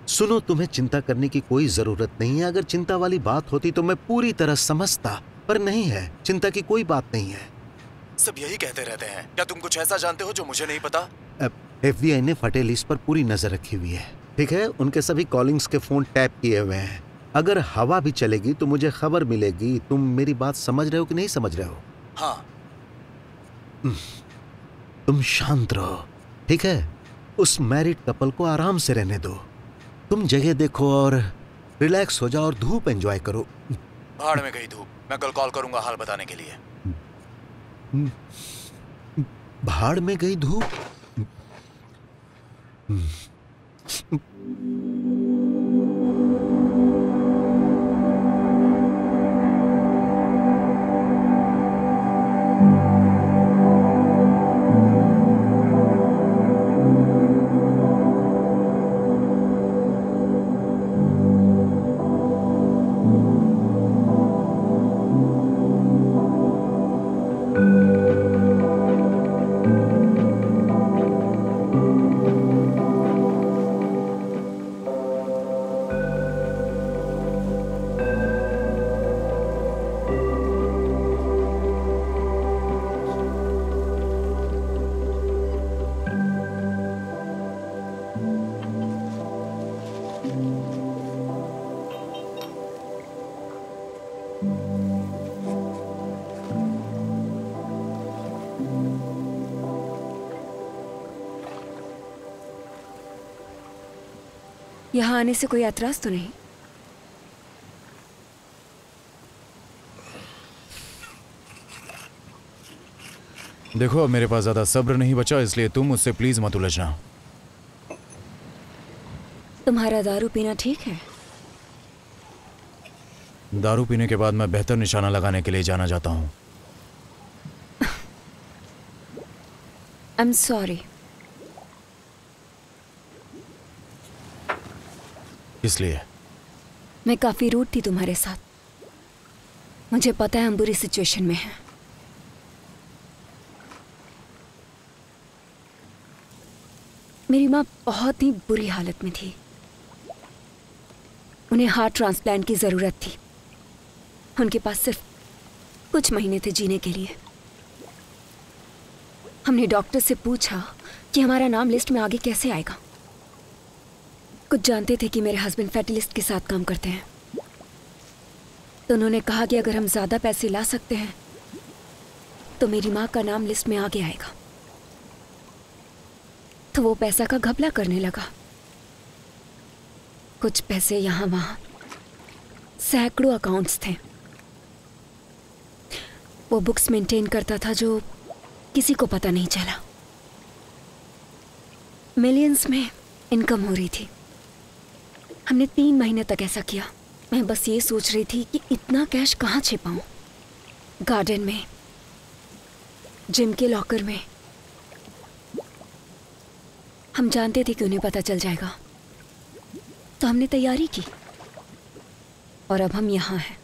Speaker 5: सुनो, तुम्हें चिंता करने की कोई जरूरत नहीं है। अगर चिंता वाली बात होती तो मैं पूरी तरह समझता, पर नहीं है। चिंता की कोई बात नहीं है।
Speaker 1: सब यही कहते रहते हैं। क्या तुम कुछ ऐसा जानते हो जो मुझे नहीं पता?
Speaker 5: FBI ने फटे लिस्ट पर पूरी नजर रखी हुई है, ठीक है? उनके सभी कॉलिंग्स के फोन टैप किए हुए हैं अगर हवा भी चलेगी तो मुझे खबर मिलेगी। तुम मेरी बात समझ रहे हो कि नहीं समझ रहे हो?
Speaker 1: हाँ।
Speaker 5: तुम शांत रहो, ठीक है? उस मैरिड कपल को आराम से रहने दो। तुम जगह देखो और रिलैक्स हो जाओ और धूप एंजॉय करो।
Speaker 1: भाड़ में गई धूप, मैं कल कॉल करूंगा हाल बताने के लिए।
Speaker 5: भाड़ में गई धूप?
Speaker 7: यहाँ आने से कोई ऐतराज तो नहीं?
Speaker 1: देखो अब मेरे पास ज्यादा सब्र नहीं बचा, इसलिए तुम मुझसे प्लीज मत उलझना।
Speaker 7: तुम्हारा दारू पीना ठीक है?
Speaker 1: दारू पीने के बाद मैं बेहतर निशाना लगाने के लिए जाना चाहता हूँ।
Speaker 7: I'm sorry।
Speaker 1: इसलिए
Speaker 7: मैं काफी रूड थी तुम्हारे साथ। मुझे पता है हम बुरी सिचुएशन में हैं। मेरी माँ बहुत ही बुरी हालत में थी। उन्हें हार्ट ट्रांसप्लांट की जरूरत थी। उनके पास सिर्फ कुछ महीने थे जीने के लिए। हमने डॉक्टर से पूछा कि हमारा नाम लिस्ट में आगे कैसे आएगा। कुछ जानते थे कि मेरे हस्बैंड फैटी लिस्ट के साथ काम करते हैं, तो उन्होंने कहा कि अगर हम ज़्यादा पैसे ला सकते हैं तो मेरी माँ का नाम लिस्ट में आगे आएगा। तो वो पैसा का घपला करने लगा। कुछ पैसे यहाँ वहाँ, सैकड़ों अकाउंट्स थे। वो बुक्स मेंटेन करता था जो किसी को पता नहीं चला। मिलियंस में इनकम हो रही थी। हमने 3 महीने तक ऐसा किया। मैं बस ये सोच रही थी कि इतना कैश कहाँ छिपाऊं। गार्डन में, जिम के लॉकर में। हम जानते थे कि उन्हें पता चल जाएगा, तो हमने तैयारी की और अब हम यहाँ हैं।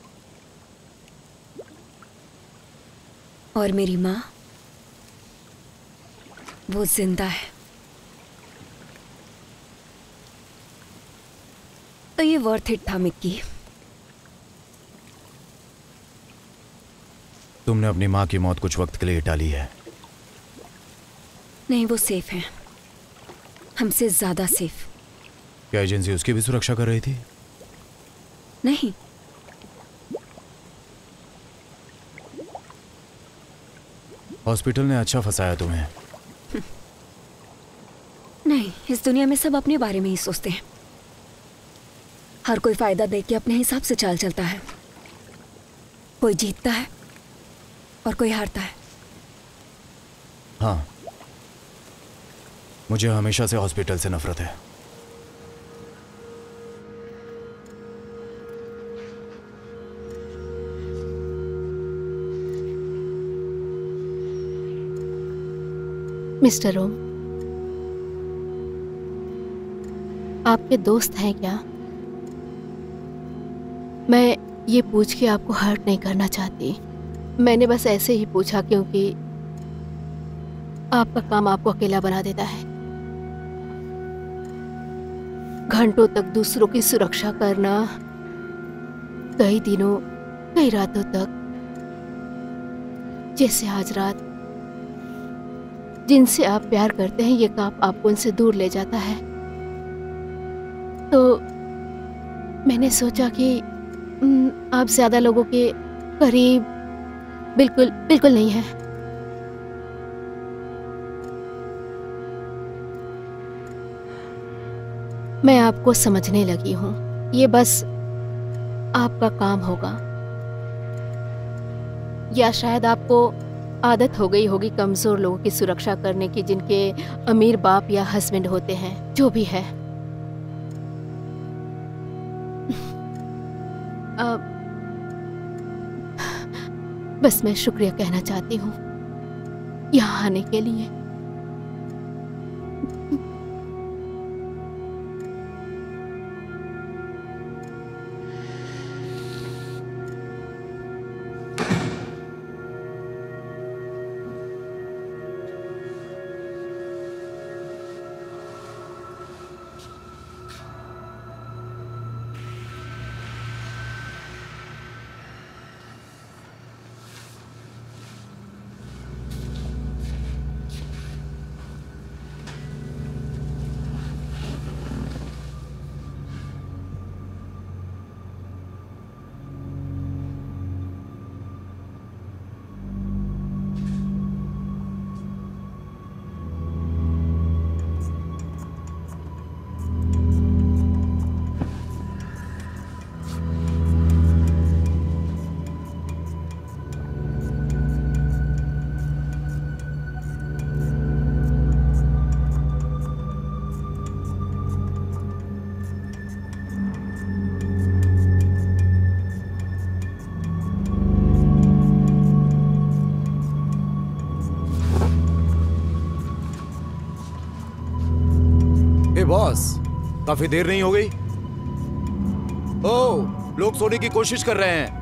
Speaker 7: और मेरी माँ, वो जिंदा है। तो ये वर्थ इट था मिक्की।
Speaker 1: तुमने अपनी माँ की मौत कुछ वक्त के लिए टाली है।
Speaker 7: नहीं, वो सेफ है, हमसे ज्यादा सेफ।
Speaker 1: क्या एजेंसी उसकी भी सुरक्षा कर रही थी?
Speaker 7: नहीं,
Speaker 1: हॉस्पिटल ने अच्छा फंसाया तुम्हें।
Speaker 7: नहीं, इस दुनिया में सब अपने बारे में ही सोचते हैं। हर कोई फायदा देख के अपने हिसाब से चाल चलता है। कोई जीतता है और कोई हारता है।
Speaker 1: हाँ, मुझे हमेशा से हॉस्पिटल से नफरत है।
Speaker 8: मिस्टर ओम, आपके दोस्त हैं क्या? मैं ये पूछ के आपको हर्ट नहीं करना चाहती। मैंने बस ऐसे ही पूछा क्योंकि आपका काम आपको अकेला बना देता है। घंटों तक दूसरों की सुरक्षा करना, कई दिनों, कई रातों तक, जैसे आज रात। जिनसे आप प्यार करते हैं ये काम आपको उनसे दूर ले जाता है। तो मैंने सोचा कि आप ज्यादा लोगों के करीब बिल्कुल बिल्कुल नहीं है। मैं आपको समझने लगी हूँ। ये बस आपका काम होगा, या शायद आपको आदत हो गई होगी कमजोर लोगों की सुरक्षा करने की, जिनके अमीर बाप या हस्बैंड होते हैं, जो भी है। बस मैं शुक्रिया कहना चाहती हूँ यहाँ आने के लिए।
Speaker 1: बॉस, काफी देर नहीं हो गई? ओह, लोग सोने की कोशिश कर रहे हैं।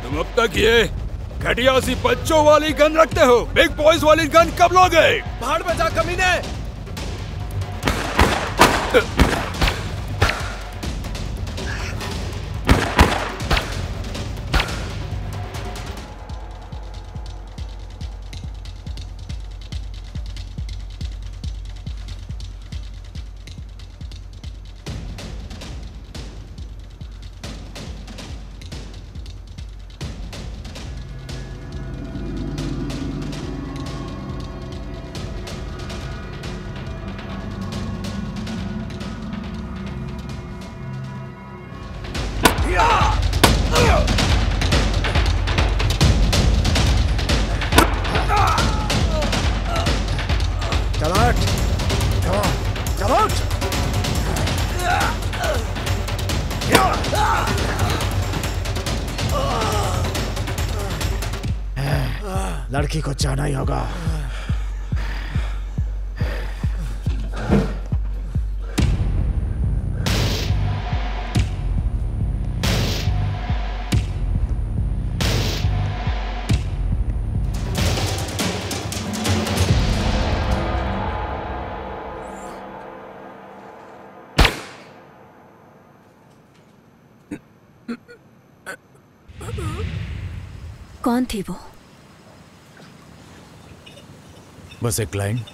Speaker 3: तुम अब तक ये घटिया सी बच्चों वाली गन रखते हो, बिग बॉयज वाली गन कब लोगे?
Speaker 1: भाड़ में जा कमीने!
Speaker 2: लड़की को जाना ही होगा।
Speaker 7: कौन थी वो?
Speaker 1: बस एक क्लाइंट,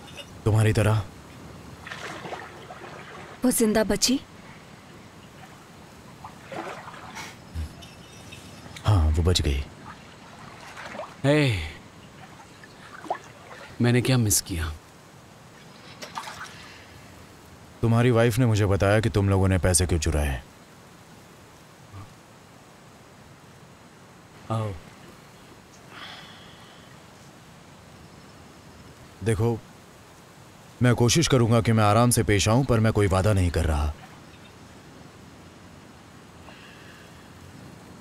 Speaker 1: तुम्हारी तरह।
Speaker 7: वो जिंदा बची?
Speaker 1: हाँ, वो बच गई।
Speaker 6: मैंने क्या मिस किया?
Speaker 1: तुम्हारी वाइफ ने मुझे बताया कि तुम लोगों ने पैसे क्यों चुराए।
Speaker 6: आओ।
Speaker 1: देखो, मैं कोशिश करूंगा कि मैं आराम से पेश आऊं, पर मैं कोई वादा नहीं कर रहा।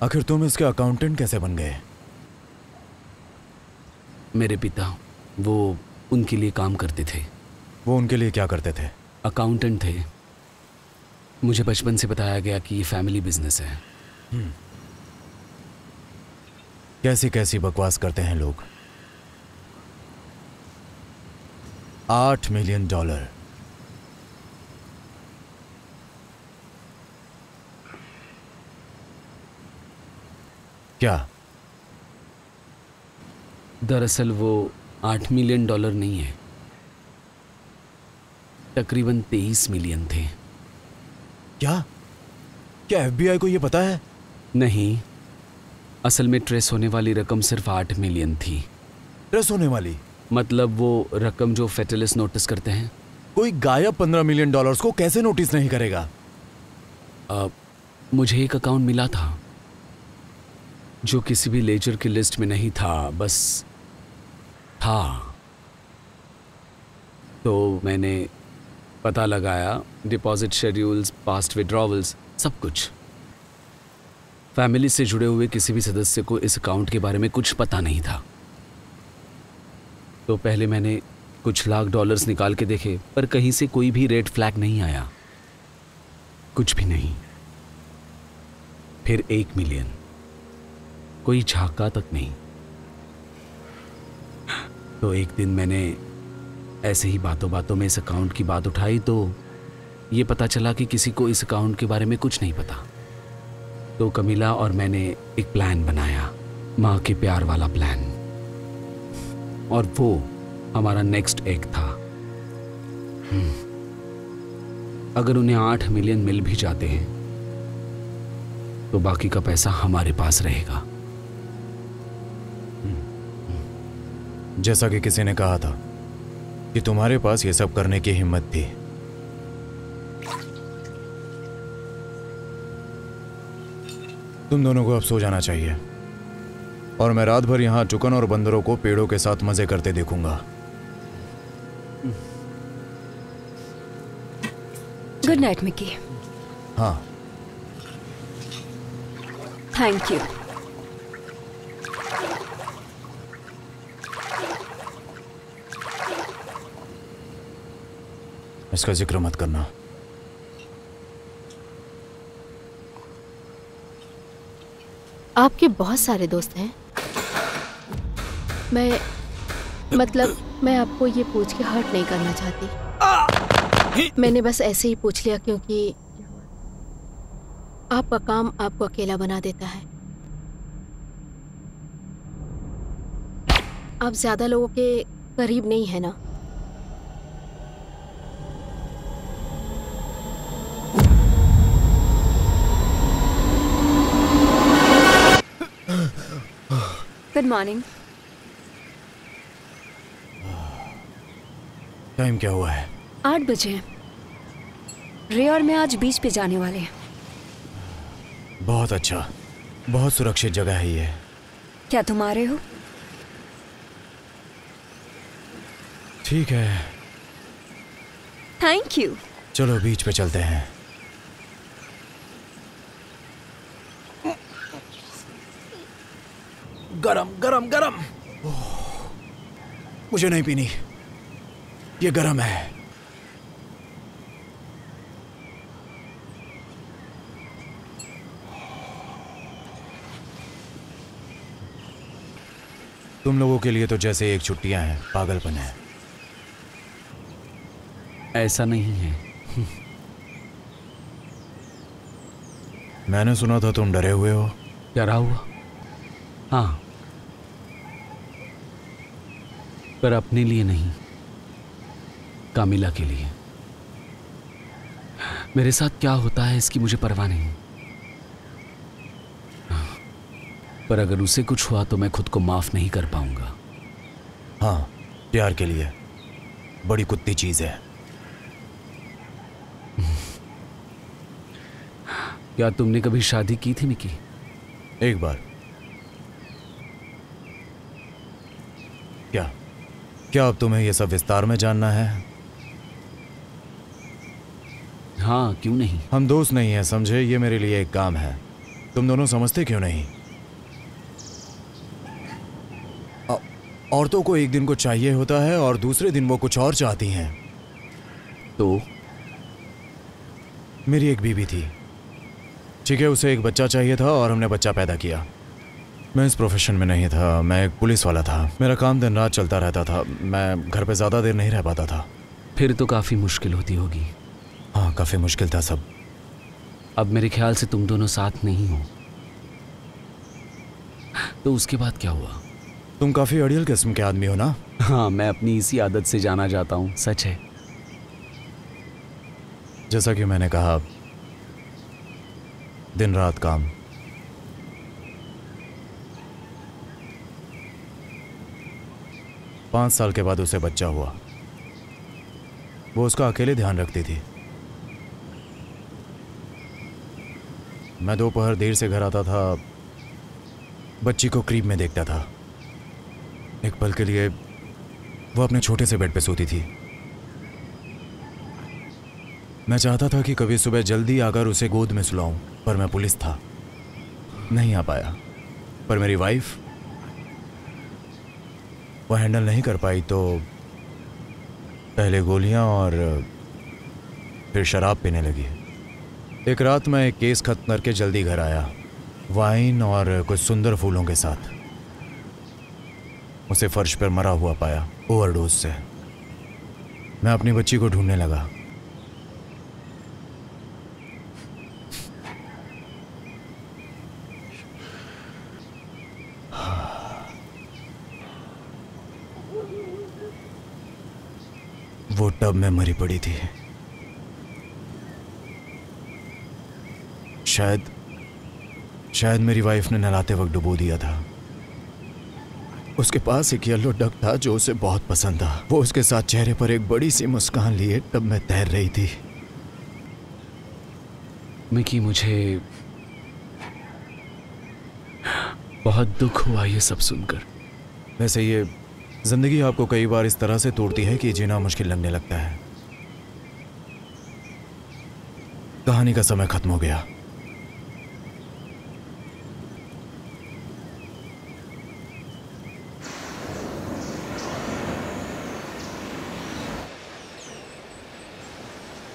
Speaker 1: आखिर तुम इसके अकाउंटेंट कैसे बन गए?
Speaker 6: मेरे पिता, वो उनके लिए काम करते थे।
Speaker 1: वो उनके लिए क्या करते थे?
Speaker 6: अकाउंटेंट थे। मुझे बचपन से बताया गया कि ये फैमिली बिजनेस है।
Speaker 1: कैसी कैसी बकवास करते हैं लोग। $8 मिलियन। क्या?
Speaker 6: दरअसल वो $8 मिलियन नहीं है, तकरीबन 23 मिलियन थे।
Speaker 1: क्या क्या FBI को ये पता है?
Speaker 6: नहीं, असल में ट्रेस होने वाली रकम सिर्फ 8 मिलियन थी।
Speaker 1: ट्रेस होने वाली
Speaker 6: मतलब वो रकम जो फेटलिस्ट नोटिस करते हैं।
Speaker 1: कोई गायब $15 मिलियन को कैसे नोटिस नहीं करेगा?
Speaker 6: मुझे एक अकाउंट मिला था जो किसी भी लेजर की लिस्ट में नहीं था, बस था। तो मैंने पता लगाया, डिपॉजिट शेड्यूल्स, पास्ट विड्रॉवल्स, सब कुछ। फैमिली से जुड़े हुए किसी भी सदस्य को इस अकाउंट के बारे में कुछ पता नहीं था। तो पहले मैंने कुछ लाख डॉलर्स निकाल के देखे, पर कहीं से कोई भी रेड फ्लैग नहीं आया, कुछ भी नहीं। फिर 1 मिलियन, कोई झांका तक नहीं। तो एक दिन मैंने ऐसे ही बातों बातों में इस अकाउंट की बात उठाई, तो ये पता चला कि किसी को इस अकाउंट के बारे में कुछ नहीं पता। तो कमीला और मैंने एक प्लान बनाया, माँ के प्यार वाला प्लान, और वो हमारा नेक्स्ट एग था। अगर उन्हें 8 मिलियन मिल भी जाते हैं तो बाकी का पैसा हमारे पास रहेगा।
Speaker 1: जैसा कि किसी ने कहा था कि तुम्हारे पास ये सब करने की हिम्मत थी। तुम दोनों को अब सो जाना चाहिए, और मैं रात भर यहां चुकन और बंदरों को पेड़ों के साथ मजे करते देखूंगा।
Speaker 7: Good night Mickey.
Speaker 1: हाँ,
Speaker 7: थैंक यू।
Speaker 1: इसका जिक्र मत करना।
Speaker 8: आपके बहुत सारे दोस्त हैं। मैं आपको ये पूछ के हर्ट नहीं करना चाहती। मैंने बस ऐसे ही पूछ लिया क्योंकि आपका काम आपको अकेला बना देता है। आप ज्यादा लोगों के करीब नहीं है ना।
Speaker 7: Good morning.
Speaker 1: टाइम क्या हुआ है?
Speaker 7: 8 बजे। रे और मैं आज बीच पे जाने वाले हैं।
Speaker 1: बहुत अच्छा, बहुत सुरक्षित जगह है ये।
Speaker 7: क्या तुम आ रहे हो?
Speaker 1: ठीक है,
Speaker 7: थैंक यू।
Speaker 1: चलो बीच पे चलते हैं। गरम गरम गरम। मुझे नहीं पीनी, ये गरम है। तुम लोगों के लिए तो जैसे एक छुट्टियां हैं, पागलपन है।
Speaker 6: ऐसा नहीं है।
Speaker 1: मैंने सुना था तुम डरे हुए हो।
Speaker 6: डरा हुआ? हाँ, पर अपने लिए नहीं, कामिला के लिए। मेरे साथ क्या होता है इसकी मुझे परवाह नहीं, पर अगर उसे कुछ हुआ तो मैं खुद को माफ नहीं कर पाऊंगा।
Speaker 1: हाँ, प्यार के लिए बड़ी कुत्ती चीज है।
Speaker 6: क्या तुमने कभी शादी की थी मिकी?
Speaker 1: एक बार। क्या अब तुम्हें यह सब विस्तार में जानना है?
Speaker 6: हाँ, क्यों नहीं।
Speaker 1: हम दोस्त नहीं हैं, समझे? ये मेरे लिए एक काम है। तुम दोनों समझते क्यों नहीं? औरतों को एक दिन को चाहिए होता है और दूसरे दिन वो कुछ और चाहती हैं।
Speaker 6: तो
Speaker 1: मेरी एक बीवी थी, ठीक है, उसे एक बच्चा चाहिए था और हमने बच्चा पैदा किया। मैं इस प्रोफेशन में नहीं था, मैं एक पुलिस वाला था। मेरा काम दिन रात चलता रहता था, मैं घर पे ज़्यादा देर नहीं रह पाता था।
Speaker 6: फिर तो काफ़ी मुश्किल होती होगी।
Speaker 1: हाँ, काफ़ी मुश्किल था सब।
Speaker 6: अब मेरे ख्याल से तुम दोनों साथ नहीं हो, तो उसके बाद क्या हुआ?
Speaker 1: तुम काफ़ी अड़ियल किस्म के आदमी हो ना?
Speaker 6: हाँ, मैं अपनी इसी आदत से जाना जाता हूँ, सच है।
Speaker 1: जैसा कि मैंने कहा, दिन रात काम। पाँच साल के बाद उसे बच्चा हुआ। वो उसका अकेले ध्यान रखती थी। मैं दोपहर देर से घर आता था, बच्ची को क्रीब में देखता था। एक पल के लिए वो अपने छोटे से बेड पे सोती थी। मैं चाहता था कि कभी सुबह जल्दी आकर उसे गोद में सुलाऊं, पर मैं पुलिस था, नहीं आ पाया। पर मेरी वाइफ वो हैंडल नहीं कर पाई, तो पहले गोलियां और फिर शराब पीने लगी। एक रात मैं एक केस खत्म करके जल्दी घर आया, वाइन और कुछ सुंदर फूलों के साथ। उसे फर्श पर मरा हुआ पाया, ओवरडोज से। मैं अपनी बच्ची को ढूंढने लगा। वो टब में मरी पड़ी थी। शायद मेरी वाइफ ने नहलाते वक्त डुबो दिया था। उसके पास एक येलो डक था जो उसे बहुत पसंद था। वो उसके साथ चेहरे पर एक बड़ी सी मुस्कान लिए टब में तैर रही थी।
Speaker 6: मिकी, मुझे बहुत दुख हुआ ये सब सुनकर।
Speaker 1: वैसे ये जिंदगी आपको कई बार इस तरह से तोड़ती है कि जीना मुश्किल लगने लगता है। कहानी का समय खत्म हो गया।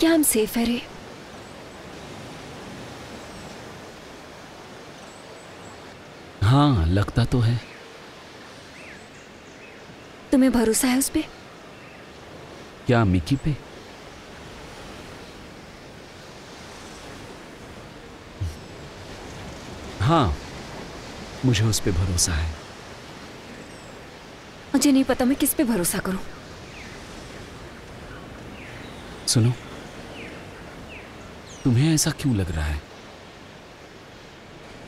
Speaker 7: क्या हम सेफ है रे?
Speaker 6: हाँ, लगता तो है।
Speaker 7: तुम्हें भरोसा है उस पे?
Speaker 6: क्या मिकी पे? हाँ, मुझे उस पे भरोसा है।
Speaker 7: मुझे नहीं पता मैं किस पे भरोसा करूं।
Speaker 6: सुनो, तुम्हें ऐसा क्यों लग रहा है?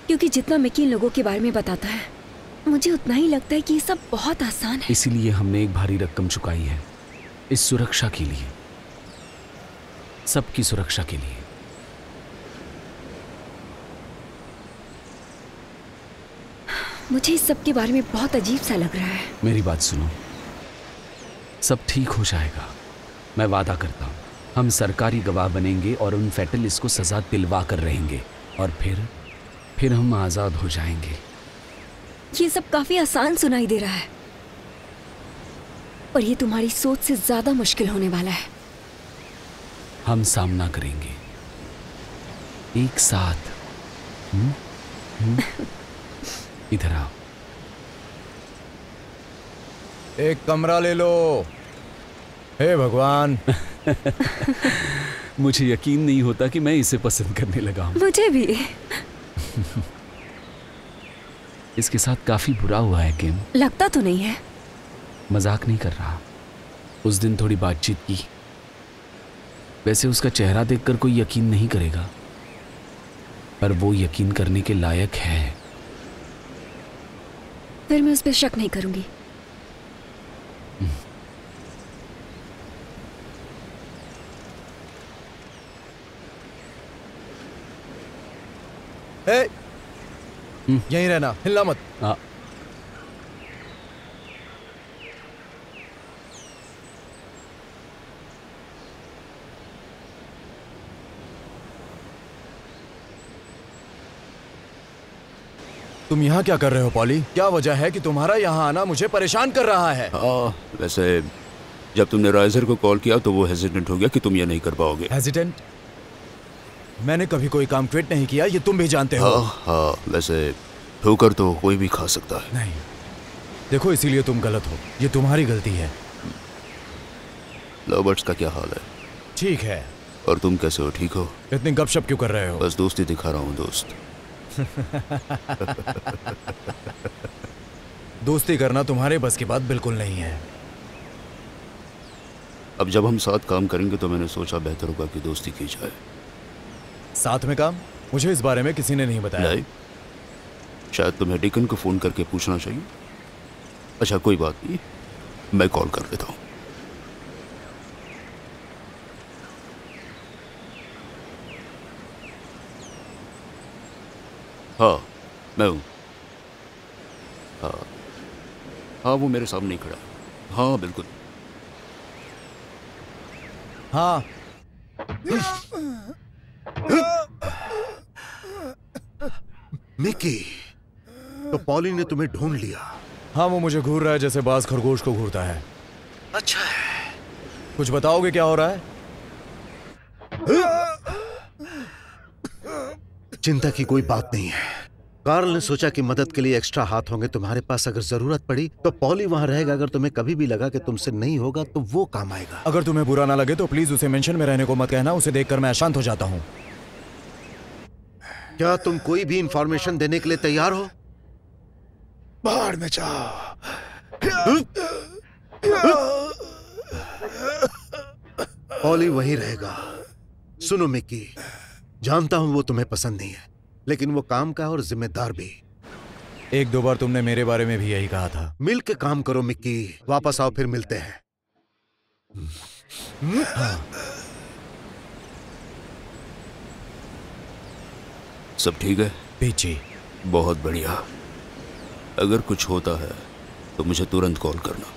Speaker 7: क्योंकि जितना मिकी इन लोगों के बारे में बताता है, मुझे उतना ही लगता है कि ये सब बहुत आसान है।
Speaker 6: इसीलिए हमने एक भारी रकम चुकाई है, इस सुरक्षा के लिए, सबकी सुरक्षा के लिए।
Speaker 7: मुझे इस सब के बारे में बहुत अजीब सा लग रहा है।
Speaker 6: मेरी बात सुनो, सब ठीक हो जाएगा, मैं वादा करता हूँ। हम सरकारी गवाह बनेंगे और उन फैटलिस्ट को सजा दिलवा कर रहेंगे, और फिर हम आज़ाद हो जाएंगे।
Speaker 7: ये सब काफी आसान सुनाई दे रहा है, पर ये तुम्हारी सोच से ज्यादा मुश्किल होने वाला है।
Speaker 6: हम सामना करेंगे एक साथ। इधर आओ।
Speaker 1: एक कमरा ले लो। हे भगवान।
Speaker 6: मुझे यकीन नहीं होता कि मैं इसे पसंद करने लगा हूं।
Speaker 7: मुझे भी।
Speaker 6: इसके साथ काफी बुरा हुआ है किम।
Speaker 7: लगता तो नहीं है।
Speaker 6: मजाक नहीं कर रहा। उस दिन थोड़ी बातचीत की। वैसे उसका चेहरा देखकर कोई यकीन नहीं करेगा, पर वो यकीन करने के लायक है।
Speaker 7: फिर मैं उस पर शक नहीं करूंगी।
Speaker 1: यहीं रहना, हिलना मत। तुम यहाँ क्या कर रहे हो पॉली? क्या वजह है कि तुम्हारा यहाँ आना मुझे परेशान कर रहा है?
Speaker 9: वैसे जब तुमने राइजर को कॉल किया तो वो हेजिटेंट हो गया कि तुम ये नहीं कर पाओगे।
Speaker 1: हेजिटेंट? मैंने कभी कोई काम क्विट नहीं किया, ये तुम भी जानते हो।
Speaker 9: हाँ, वैसे ठोकर तो कोई भी खा सकता है।
Speaker 1: नहीं, देखो इसीलिए तुम गलत हो, ये तुम्हारी गलती है।
Speaker 9: लवर्स का क्या हाल है?
Speaker 1: ठीक है।
Speaker 9: और तुम कैसे हो? ठीक हो?
Speaker 1: इतनी गपशप क्यों कर रहे हो?
Speaker 9: बस दोस्ती दिखा रहा हूँ दोस्त।
Speaker 1: दोस्ती करना तुम्हारे बस की बात बिल्कुल नहीं है।
Speaker 9: अब जब हम साथ काम करेंगे तो मैंने सोचा बेहतर होगा कि दोस्ती की जाए।
Speaker 1: साथ में काम? मुझे इस बारे में किसी ने नहीं बताया।
Speaker 9: नहीं? शायद तुम्हें डिकन को फोन करके पूछना चाहिए। अच्छा कोई बात नहीं, मैं कॉल कर लेता हूँ। हाँ मैं हूँ। हाँ वो मेरे सामने ही खड़ा है। हाँ बिल्कुल।
Speaker 1: हाँ
Speaker 5: मिकी, तो पॉली ने तुम्हें ढूंढ लिया।
Speaker 1: हाँ, वो मुझे घूर रहा है जैसे बाज खरगोश को घूरता है।
Speaker 5: अच्छा है।
Speaker 1: कुछ बताओगे क्या हो रहा है?
Speaker 5: चिंता की कोई बात नहीं है। कार्ल ने सोचा कि मदद के लिए एक्स्ट्रा हाथ होंगे तुम्हारे पास। अगर जरूरत पड़ी तो पॉली वहां रहेगा। अगर तुम्हें कभी भी लगा कि तुमसे नहीं होगा तो वो काम आएगा।
Speaker 1: अगर तुम्हें बुरा ना लगे तो प्लीज उसे मेंशन में रहने को मत कहना। उसे देखकर मैं अशांत हो जाता हूँ।
Speaker 5: क्या तुम कोई भी इंफॉर्मेशन देने के लिए तैयार हो?
Speaker 2: बाहर में जाओ।
Speaker 5: पॉली वहीं रहेगा। सुनो मिकी, जानता हूं वो तुम्हें पसंद नहीं है, लेकिन वो काम का और जिम्मेदार भी।
Speaker 1: एक दो बार तुमने मेरे बारे में भी यही कहा था।
Speaker 5: मिल के काम करो मिकी। वापस आओ, फिर मिलते हैं।
Speaker 1: हाँ।
Speaker 9: सब ठीक है?
Speaker 1: पीछे।
Speaker 9: बहुत बढ़िया। अगर कुछ होता है तो मुझे तुरंत कॉल करना।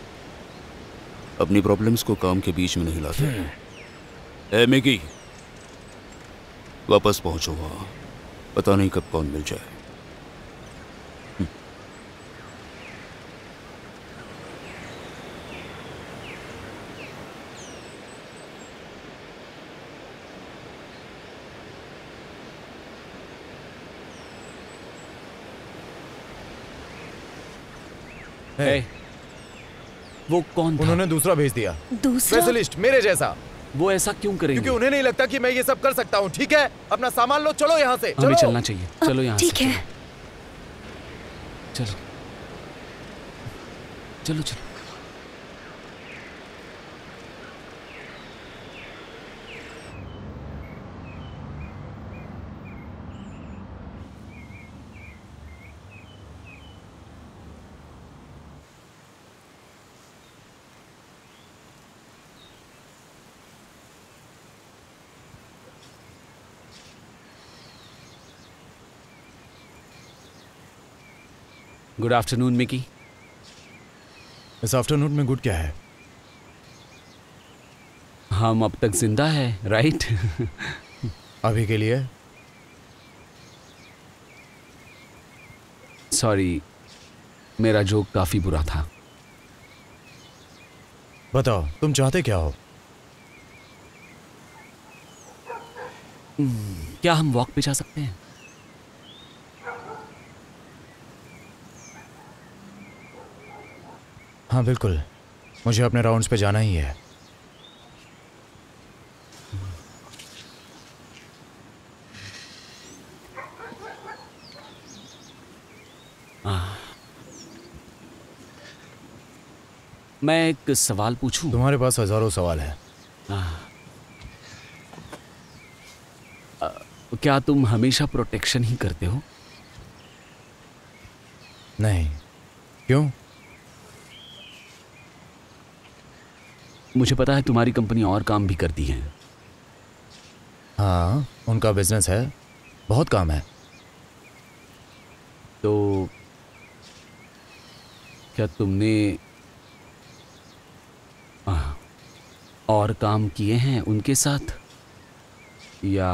Speaker 9: अपनी प्रॉब्लम्स को काम के बीच में नहीं लाते। ए मिकी, वापस पहुंचो वहां। पता नहीं कब कौन मिल जाए।
Speaker 6: Hey, वो कौन था?
Speaker 1: उन्होंने दूसरा भेज दिया।
Speaker 7: दूसरा?
Speaker 1: स्पेशलिस्ट मेरे जैसा।
Speaker 6: वो ऐसा क्यों करेंगे?
Speaker 1: क्योंकि उन्हें नहीं लगता कि मैं ये सब कर सकता हूँ। ठीक है, अपना सामान लो, चलो यहाँ से।
Speaker 6: हमें
Speaker 1: चलो।
Speaker 6: चलना चाहिए। चलो यहाँ से।
Speaker 7: ठीक है।
Speaker 6: चलो चलो चलो। Good afternoon Mickey.
Speaker 1: इस आफ्टरनून में गुड क्या है?
Speaker 6: हम अब तक जिंदा है, राइट?
Speaker 1: अभी के लिए।
Speaker 6: सॉरी, मेरा जोक काफी बुरा था।
Speaker 1: बताओ तुम चाहते क्या हो?
Speaker 6: क्या हम वॉक पे जा सकते हैं?
Speaker 1: हाँ बिल्कुल, मुझे अपने राउंड्स पे जाना ही है।
Speaker 6: मैं एक सवाल पूछूं?
Speaker 1: तुम्हारे पास हजारों सवाल हैं।
Speaker 6: क्या तुम हमेशा प्रोटेक्शन ही करते हो?
Speaker 1: नहीं। क्यों?
Speaker 6: मुझे पता है तुम्हारी कंपनी और काम भी करती है।
Speaker 1: हाँ, उनका बिजनेस है, बहुत काम है।
Speaker 6: तो क्या तुमने और काम किए हैं उनके साथ, या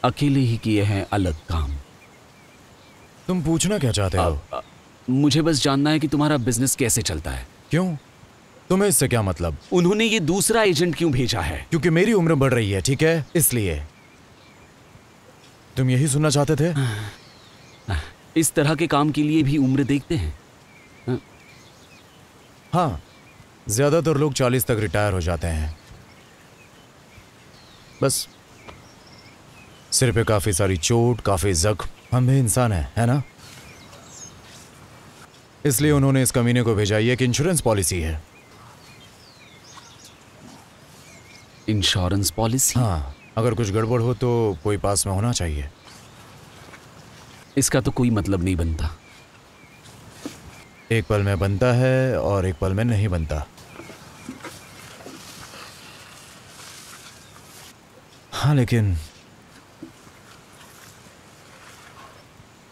Speaker 6: अकेले ही किए हैं अलग काम?
Speaker 1: तुम पूछना क्या चाहते हो?
Speaker 6: मुझे बस जानना है कि तुम्हारा बिजनेस कैसे चलता है।
Speaker 1: क्यों? तुम्हें इससे क्या मतलब?
Speaker 6: उन्होंने ये दूसरा एजेंट क्यों भेजा है?
Speaker 1: क्योंकि मेरी उम्र बढ़ रही है, ठीक है, इसलिए। तुम यही सुनना चाहते थे?
Speaker 6: इस तरह के काम के लिए भी उम्र देखते हैं?
Speaker 1: हाँ, ज्यादातर लोग 40 तक रिटायर हो जाते हैं। बस सिर पे काफी सारी चोट, काफी जख्म। हम भी इंसान हैं, है ना? इसलिए उन्होंने इस कमीने को भेजा। ये एक इंश्योरेंस पॉलिसी है।
Speaker 6: Insurance policy?
Speaker 1: हाँ, अगर कुछ गड़बड़ हो तो कोई पास में होना चाहिए।
Speaker 6: इसका तो कोई मतलब नहीं बनता।
Speaker 1: एक पल में बनता है और एक पल में नहीं बनता। हाँ, लेकिन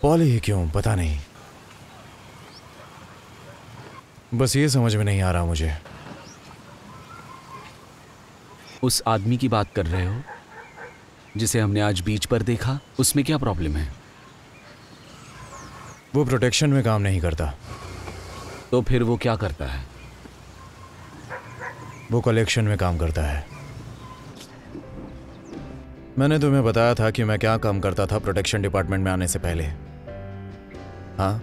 Speaker 1: पॉली ही क्यों, पता नहीं। बस ये समझ में नहीं आ रहा मुझे।
Speaker 6: उस आदमी की बात कर रहे हो जिसे हमने आज बीच पर देखा? उसमें क्या प्रॉब्लम है?
Speaker 1: वो प्रोटेक्शन में काम नहीं करता।
Speaker 6: तो फिर वो क्या करता है?
Speaker 1: वो कलेक्शन में काम करता है। मैंने तुम्हें बताया था कि मैं क्या काम करता था प्रोटेक्शन डिपार्टमेंट में आने से पहले। हाँ,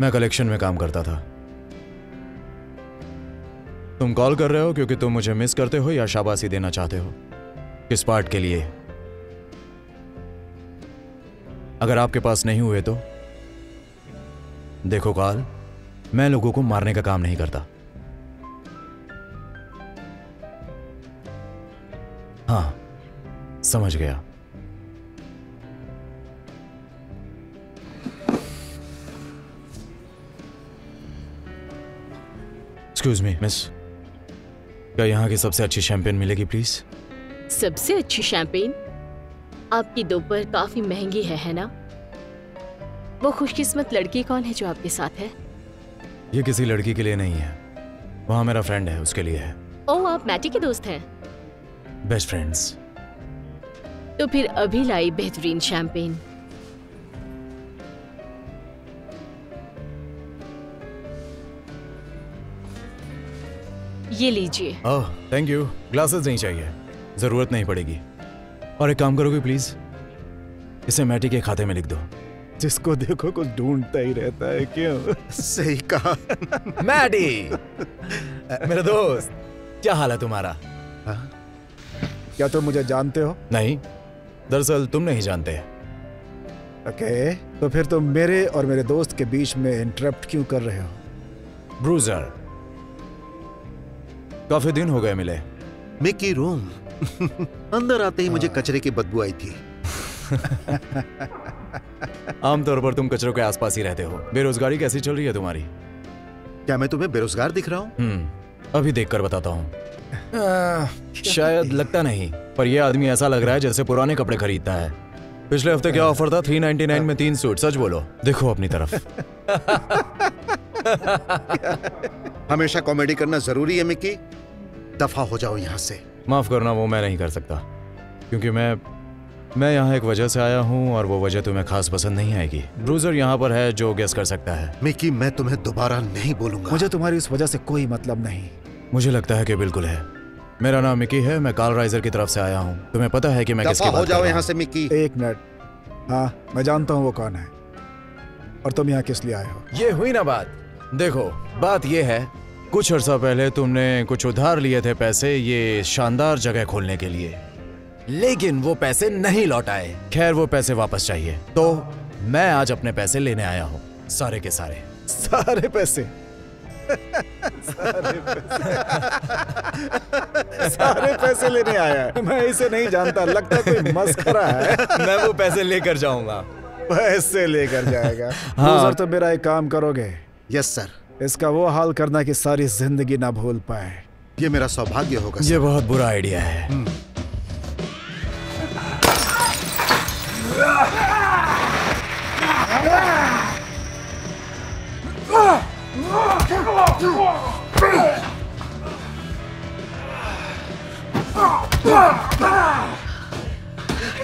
Speaker 1: मैं कलेक्शन में काम करता था। तुम कॉल कर रहे हो क्योंकि तुम मुझे मिस करते हो या शाबाशी देना चाहते हो? किस पार्ट के लिए? अगर आपके पास नहीं हुए तो देखो कॉल, मैं लोगों को मारने का काम नहीं करता। हाँ, समझ गया। एक्सक्यूज मी मिस, क्या यहाँ की सबसे अच्छी शैंपेन मिलेगी प्लीज?
Speaker 4: सबसे अच्छी शैंपेन? आपकी दोपहर काफी महंगी है ना? वो खुशकिस्मत लड़की कौन है जो आपके साथ है?
Speaker 1: ये किसी लड़की के लिए नहीं है, वहाँ मेरा फ्रेंड है, उसके लिए है।
Speaker 4: ओह, आप मैटी के दोस्त हैं?
Speaker 1: Best friends.
Speaker 4: तो फिर अभी लाई बेहतरीन शैंपेन। ये लीजिए।
Speaker 1: ओह, थैंक यू। ग्लासेस नहीं चाहिए, जरूरत नहीं पड़ेगी। और एक काम करोगे प्लीज, इसे मैटी के खाते में लिख दो।
Speaker 2: जिसको देखो कुछ ढूंढता ही रहता है, क्यों?
Speaker 5: सही कहा।
Speaker 1: मैटी, मेरा दोस्त, क्या हाल है तुम्हारा?
Speaker 2: क्या तुम मुझे जानते हो?
Speaker 1: नहीं, दरअसल तुम नहीं जानते।
Speaker 2: ओके, तो फिर तुम मेरे और मेरे दोस्त के बीच में इंटरप्ट क्यों कर रहे हो?
Speaker 1: ब्रूजर, काफी दिन हो गए मिले।
Speaker 5: Mickey room. अंदर आते ही मुझे कचरे की बदबू आई थी।
Speaker 1: आमतौर पर तुम कचरों के आसपास ही रहते हो। बेरोजगारी कैसी चल रही है तुम्हारी?
Speaker 5: क्या मैं तुम्हें बेरोजगार दिख रहा हूँ?
Speaker 1: अभी देखकर बताता हूँ। शायद लगता नहीं, पर यह आदमी ऐसा लग रहा है जैसे पुराने कपड़े खरीदता है। पिछले हफ्ते क्या ऑफर था? 399 में 3 सूट। सच बोलो, देखो अपनी तरफ।
Speaker 5: हमेशा कॉमेडी करना जरूरी है मिकी? दफा हो जाओ यहाँ से।
Speaker 1: माफ करना, वो मैं नहीं कर सकता, क्योंकि मैं यहाँ एक वजह से आया हूँ और वो वजह तुम्हें खास पसंद नहीं आएगी। ब्रूजर यहाँ पर है जो गेस कर सकता है।
Speaker 5: मिकी, मैं तुम्हें दोबारा नहीं बोलूंगा।
Speaker 2: मुझे तुम्हारी उस वजह से कोई मतलब नहीं।
Speaker 1: मुझे लगता है कि बिल्कुल है। मेरा नाम मिकी है, मैं कार्ल राइजर की तरफ से आया हूँ। तुम्हें पता है कि मैं किसकी बात कर रहा हूँ?
Speaker 5: हो जाओ यहाँ से मिकी।
Speaker 2: एक मिनट। हाँ, मैं जानता हूँ वो कौन है और तुम यहाँ किस लिए आए हो।
Speaker 1: ये हुई ना बात। देखो, बात ये है, कुछ अर्सा पहले तुमने कुछ उधार लिए थे पैसे ये शानदार जगह खोलने के लिए, लेकिन वो पैसे नहीं लौटाए। खैर, वो पैसे वापस चाहिए, तो मैं आज अपने पैसे लेने आया हूँ, सारे के सारे।
Speaker 2: सारे पैसे? सारे पैसे लेने आया है? मैं इसे नहीं जानता, लगता कोई मस्खरा है।
Speaker 1: मैं वो पैसे लेकर जाऊंगा।
Speaker 2: पैसे लेकर जाएगा?
Speaker 1: हाँ।
Speaker 2: सर, तो मेरा एक काम करोगे?
Speaker 5: Yes sir.
Speaker 2: इसका वो हाल करना कि सारी जिंदगी ना भूल पाए।
Speaker 5: ये मेरा सौभाग्य होगा सर।
Speaker 1: ये बहुत बुरा आइडिया है।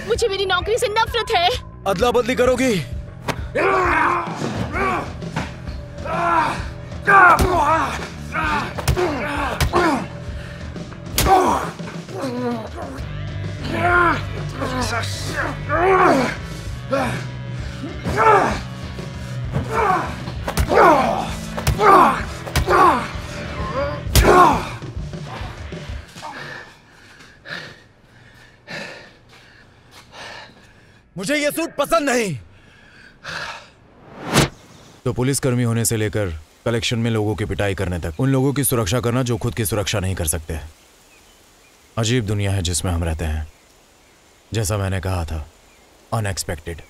Speaker 4: मुझे मेरी नौकरी से नफरत है।
Speaker 1: अदला बदली करोगी? मुझे ये सूट पसंद नहीं। तो पुलिसकर्मी होने से लेकर कलेक्शन में लोगों की पिटाई करने तक उन लोगों की सुरक्षा करना जो खुद की सुरक्षा नहीं कर सकते। अजीब दुनिया है जिसमें हम रहते हैं। जैसा मैंने कहा था, अनएक्सपेक्टेड।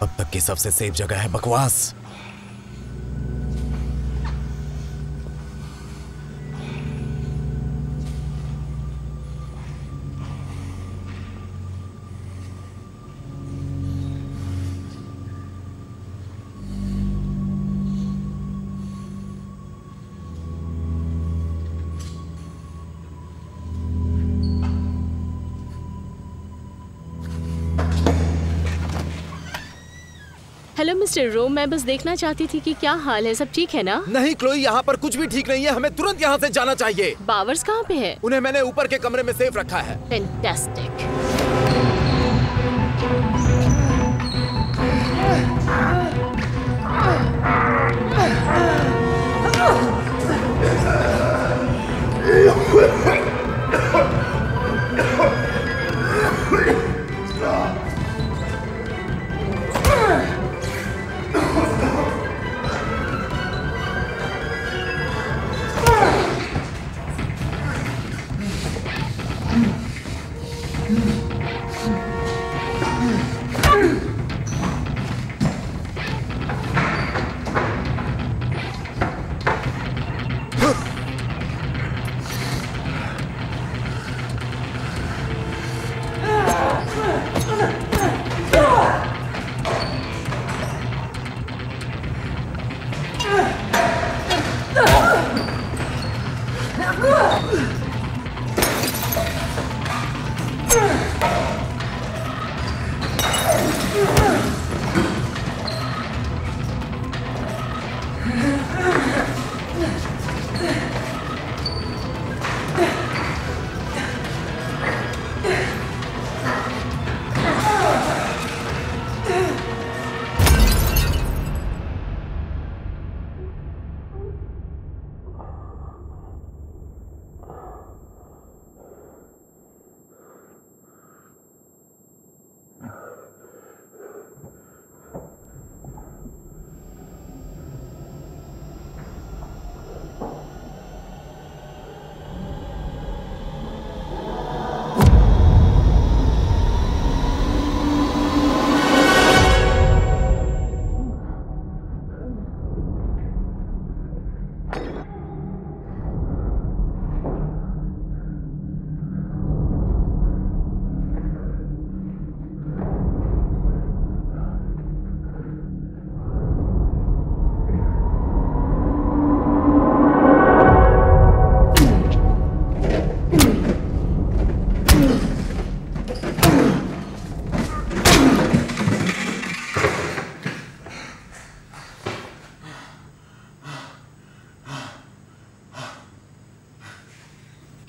Speaker 1: अब तक की सबसे सेफ जगह है बकवास।
Speaker 4: हेलो मिस्टर रो, मैं बस देखना चाहती थी कि क्या हाल है, सब ठीक है ना?
Speaker 1: नहीं क्लोई, यहाँ पर कुछ भी ठीक नहीं है। हमें तुरंत यहाँ से जाना चाहिए।
Speaker 4: बावर्स कहाँ पे है?
Speaker 1: उन्हें मैंने ऊपर के कमरे में सेफ रखा है।
Speaker 4: फैंटास्टिक।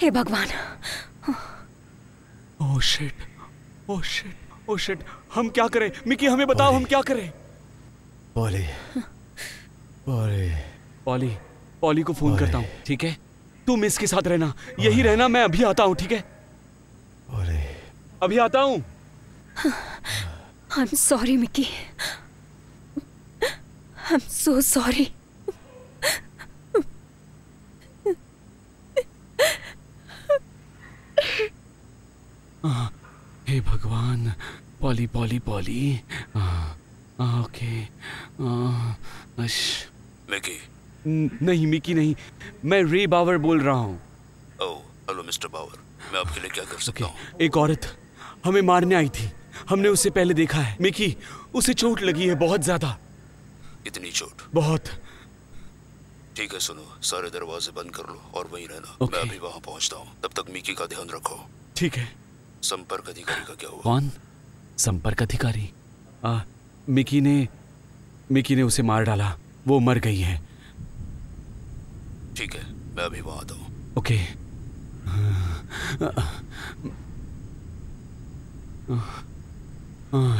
Speaker 7: हे भगवान।
Speaker 6: Oh shit, oh shit, oh shit. हम क्या करें मिकी, हमें बताओ हम क्या करें।
Speaker 1: पॉली, पॉली,
Speaker 6: पॉली, पॉली को फोन करता हूँ, ठीक है? तुम इसके साथ रहना, यही रहना, मैं अभी आता हूँ, ठीक है?
Speaker 1: पॉली,
Speaker 6: अभी आता हूँ।
Speaker 7: I am sorry Mickey, I am so sorry.
Speaker 6: हे भगवान, Polly, Polly, Polly. Okay.
Speaker 9: Mickey.
Speaker 6: नहीं मिकी नहीं, मैं रे बावर बोल रहा हूँ।
Speaker 9: ओह, हेलो मिस्टर बावर, मैं आपके लिए क्या कर सकता हूँ?
Speaker 6: एक औरत हमें मारने आई थी, हमने उससे पहले देखा है। मिकी, उसे चोट लगी है बहुत ज्यादा।
Speaker 9: इतनी चोट?
Speaker 6: बहुत।
Speaker 9: ठीक है, सुनो, सारे दरवाजे बंद कर लो और वहीं रहना।
Speaker 6: Okay.
Speaker 9: मैं अभी वहाँ पहुँचता हूँ, तब तक मिकी का ध्यान रखो।
Speaker 6: ठीक है।
Speaker 9: संपर्क अधिकारी का क्या हुआ?
Speaker 6: कौन? संपर्क अधिकारी? मिकी ने उसे मार डाला, वो मर गई है।
Speaker 9: ठीक है, मैं अभी वहाँ आता हूँ।
Speaker 6: ओके।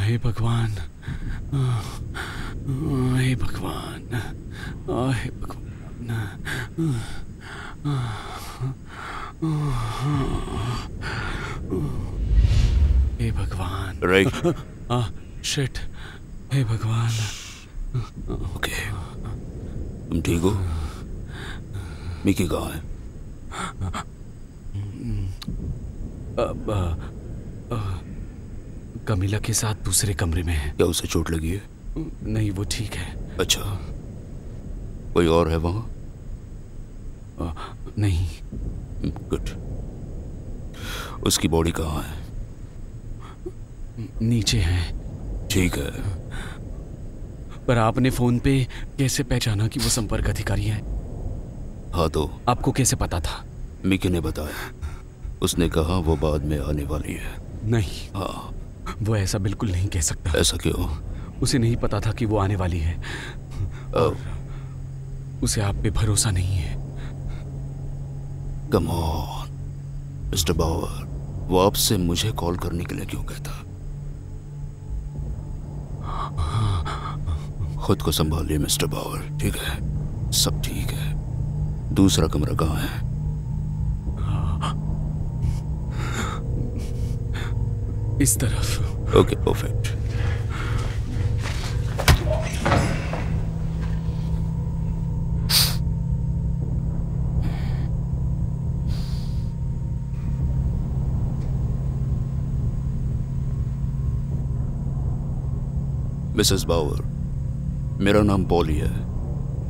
Speaker 6: हे भगवान, हे भगवान, हे भगवान। हे भगवान।
Speaker 9: राइट।
Speaker 6: शिट, हे भगवान।
Speaker 9: ओके, तुम ठीक हो? मिकी कहाँ है?
Speaker 6: कमीला के साथ दूसरे कमरे में है।
Speaker 9: क्या उसे चोट लगी है?
Speaker 6: नहीं, वो ठीक है।
Speaker 9: अच्छा, कोई और है वहाँ?
Speaker 6: नहीं।
Speaker 9: गुड। उसकी बॉडी कहाँ है?
Speaker 6: नीचे है।
Speaker 9: ठीक है।
Speaker 6: पर आपने फोन पे कैसे पहचाना कि वो संपर्क अधिकारी है?
Speaker 9: हाँ तो
Speaker 6: आपको कैसे पता था?
Speaker 9: मिकी ने बताया, उसने कहा वो बाद में आने वाली है।
Speaker 6: नहीं।
Speaker 9: हाँ।
Speaker 6: वो ऐसा बिल्कुल नहीं कह सकता।
Speaker 9: ऐसा क्यों?
Speaker 6: उसे नहीं पता था कि वो आने वाली है। और उसे आप पे भरोसा नहीं है।
Speaker 9: कम ऑन मिस्टर बावर, वो आपसे मुझे कॉल करने के लिए क्यों कहता? खुद को संभालिए मिस्टर बावर, ठीक है? सब ठीक है। दूसरा कमरा कहाँ है?
Speaker 6: इस तरफ।
Speaker 9: Okay, perfect. मिसेस बावर, मेरा नाम पॉली है।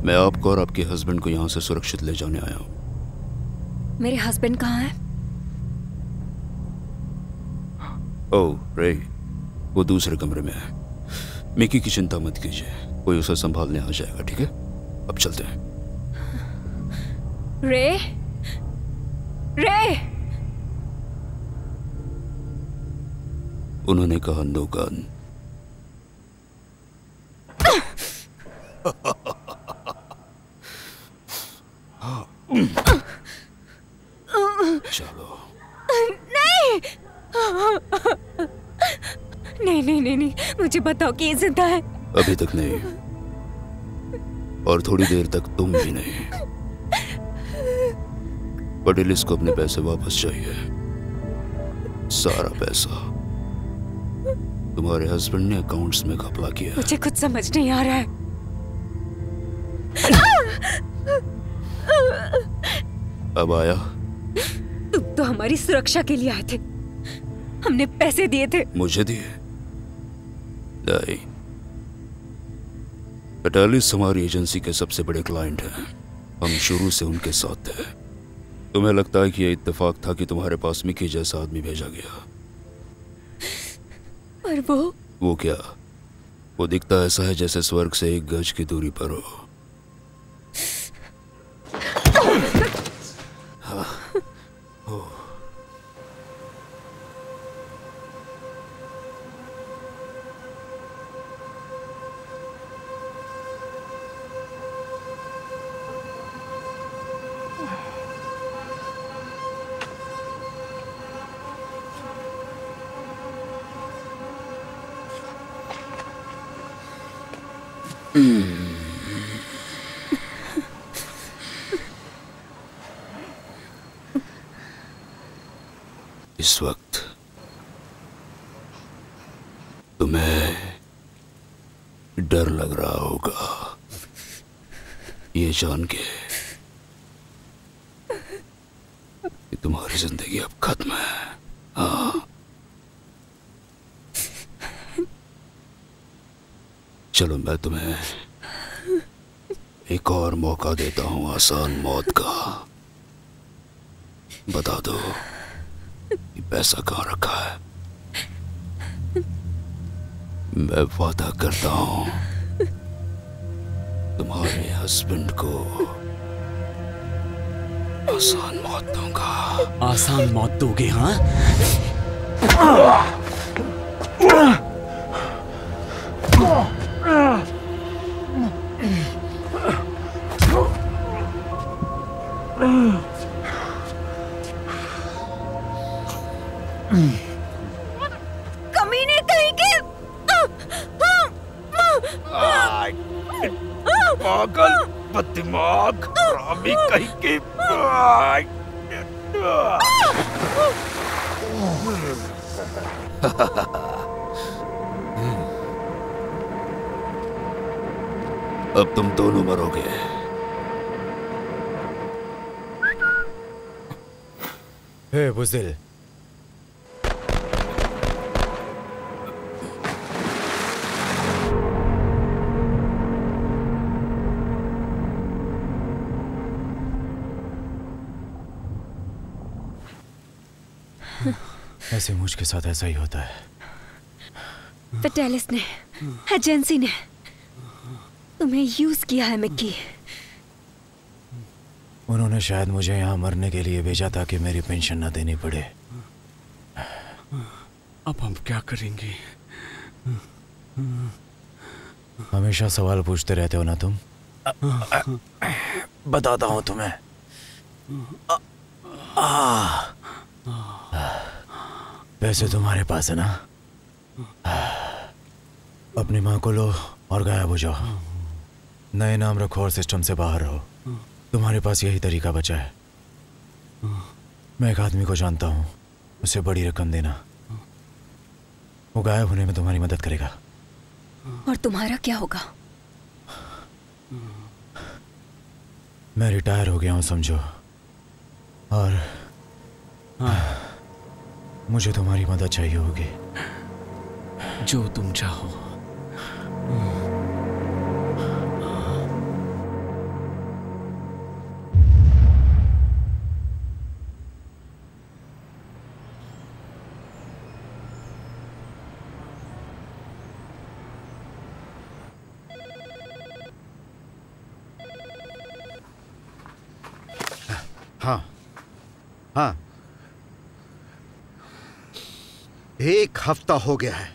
Speaker 9: मैं आपको और आपके हस्बैंड को यहाँ से सुरक्षित ले जाने आया हूँ।
Speaker 7: मेरे हस्बैंड कहाँ हैं?
Speaker 9: ओह रे, वो दूसरे कमरे में है। मिकी की चिंता मत कीजिए, कोई उसे संभालने आ जाएगा, ठीक है? अब चलते हैं।
Speaker 7: रे, रे।
Speaker 9: उन्होंने कहा नो गन। चलो।
Speaker 7: नहीं, मुझे बताओ कि ये जिंदा है।
Speaker 9: अभी तक नहीं, और थोड़ी देर तक तुम भी नहीं। पटेलिस को अपने पैसे वापस चाहिए, सारा पैसा। तुम्हारे हस्बैंड ने अकाउंट्स में घपला किया।
Speaker 7: मुझे कुछ समझ नहीं आ रहा है।
Speaker 9: अब आया?
Speaker 7: तुम तो हमारी सुरक्षा के लिए आए थे, हमने पैसे दिए थे।
Speaker 9: मुझे दिए? नहीं, पटेलिस हमारी एजेंसी के सबसे बड़े क्लाइंट हैं। हम शुरू से उनके साथ थे। तुम्हें लगता है कि यह इत्तेफाक था कि तुम्हारे पास मिकी जैसा आदमी भेजा गया?
Speaker 7: पर
Speaker 9: वो क्या? वो दिखता ऐसा है जैसे स्वर्ग से 1 गज की दूरी पर हो। हाँ। इस वक्त तुम्हें डर लग रहा होगा ये जान के कि तुम्हारी जिंदगी अब खत्म है। हाँ, चलो मैं तुम्हें एक और मौका देता हूं आसान मौत का। बता दो कि पैसा कहाँ रखा है। मैं वादा करता हूं तुम्हारे हस्बैंड को आसान मौत दूंगा।
Speaker 6: आसान मौत दोगे? हाँ,
Speaker 7: कमीने कहीं के।
Speaker 3: पागल बददिमाग हरामी कहीं की।
Speaker 9: अब तुम दोनों मरोगे।
Speaker 1: हे बुज़दिल, ऐसे मुझ के साथ ऐसा ही होता है।
Speaker 7: पेटेलिस ने, एजेंसी ने तुम्हें यूज किया है मिक्की।
Speaker 1: उन्होंने शायद मुझे यहाँ मरने के लिए भेजा ताकि मेरी पेंशन न देनी पड़े।
Speaker 6: अब हम क्या करेंगे?
Speaker 1: हमेशा सवाल पूछते रहते हो ना तुम। बताता हूँ तुम्हें। पैसे तुम्हारे पास है ना? अपनी माँ को लो और गायब हो जाओ। नए नाम रखो और सिस्टम से बाहर रहो। तुम्हारे पास यही तरीका बचा है। मैं एक आदमी को जानता हूँ, उसे बड़ी रकम देना। वो गायब होने में तुम्हारी मदद करेगा।
Speaker 7: और तुम्हारा क्या होगा?
Speaker 1: मैं रिटायर हो गया हूँ समझो, और मुझे तुम्हारी मदद चाहिए होगी।
Speaker 6: जो तुम चाहो।
Speaker 5: हाँ हाँ, एक हफ्ता हो गया है।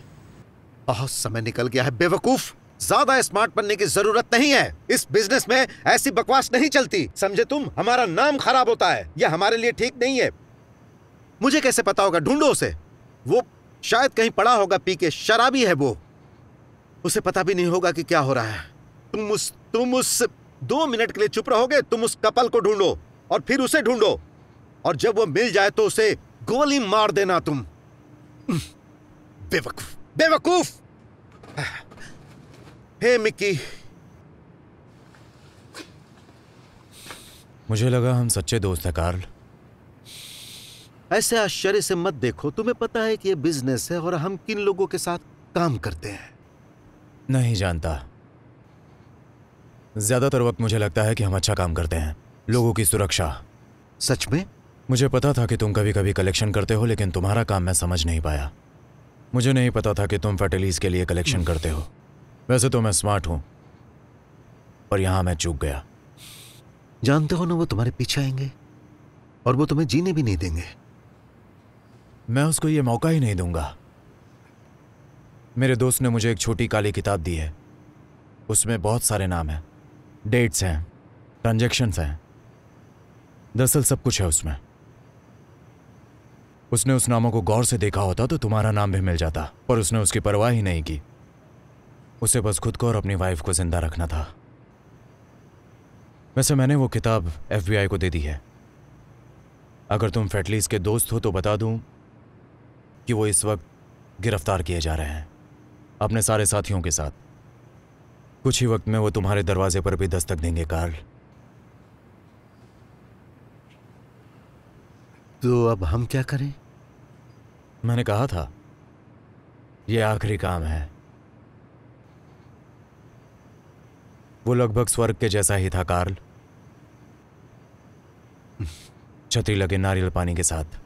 Speaker 5: बहुत समय निकल गया है बेवकूफ। ज्यादा स्मार्ट बनने की जरूरत नहीं है। इस बिजनेस में ऐसी बकवास नहीं चलती, समझे तुम? हमारा नाम खराब होता है, यह हमारे लिए ठीक नहीं है। मुझे कैसे पता होगा? ढूंढो उसे। वो शायद कहीं पड़ा होगा पी के, शराबी है वो। उसे पता भी नहीं होगा कि क्या हो रहा है। तुम उस 2 मिनट के लिए चुप रहोगे? तुम उस कपल को ढूंढो और फिर उसे ढूंढो, और जब वो मिल जाए तो उसे गोली मार देना तुम। बेवकूफ बेवकूफ। हे मिक्की,
Speaker 1: मुझे लगा हम सच्चे दोस्त हैं कार्ल।
Speaker 5: ऐसे आश्चर्य से मत देखो। तुम्हें पता है कि यह बिजनेस है और हम किन लोगों के साथ काम करते हैं।
Speaker 1: नहीं जानता। ज्यादातर वक्त मुझे लगता है कि हम अच्छा काम करते हैं, लोगों की सुरक्षा।
Speaker 5: सच में?
Speaker 1: मुझे पता था कि तुम कभी कभी कलेक्शन करते हो, लेकिन तुम्हारा काम मैं समझ नहीं पाया। मुझे नहीं पता था कि तुम फर्टिलीज के लिए कलेक्शन करते हो। वैसे तो मैं स्मार्ट हूं, पर यहां मैं चूक गया।
Speaker 5: जानते हो ना, वो तुम्हारे पीछे आएंगे और वो तुम्हें जीने भी नहीं देंगे।
Speaker 1: मैं उसको ये मौका ही नहीं दूंगा। मेरे दोस्त ने मुझे एक छोटी काली किताब दी है। उसमें बहुत सारे नाम हैं, डेट्स हैं, ट्रांजैक्शंस हैं। दरअसल सब कुछ है उसमें। उसने उस नामों को गौर से देखा होता तो तुम्हारा नाम भी मिल जाता, पर उसने उसकी परवाह ही नहीं की। उसे बस खुद को और अपनी वाइफ को जिंदा रखना था। वैसे मैंने वो किताब FBI को दे दी है। अगर तुम फेटलीस के दोस्त हो तो बता दूं कि वो इस वक्त गिरफ्तार किए जा रहे हैं अपने सारे साथियों के साथ। कुछ ही वक्त में वो तुम्हारे दरवाजे पर भी दस्तक देंगे कार्ल।
Speaker 5: तो अब हम क्या करें?
Speaker 1: मैंने कहा था ये आखिरी काम है। वो लगभग स्वर्ग के जैसा ही था कार्ल, छतरी लगे नारियल पानी के साथ।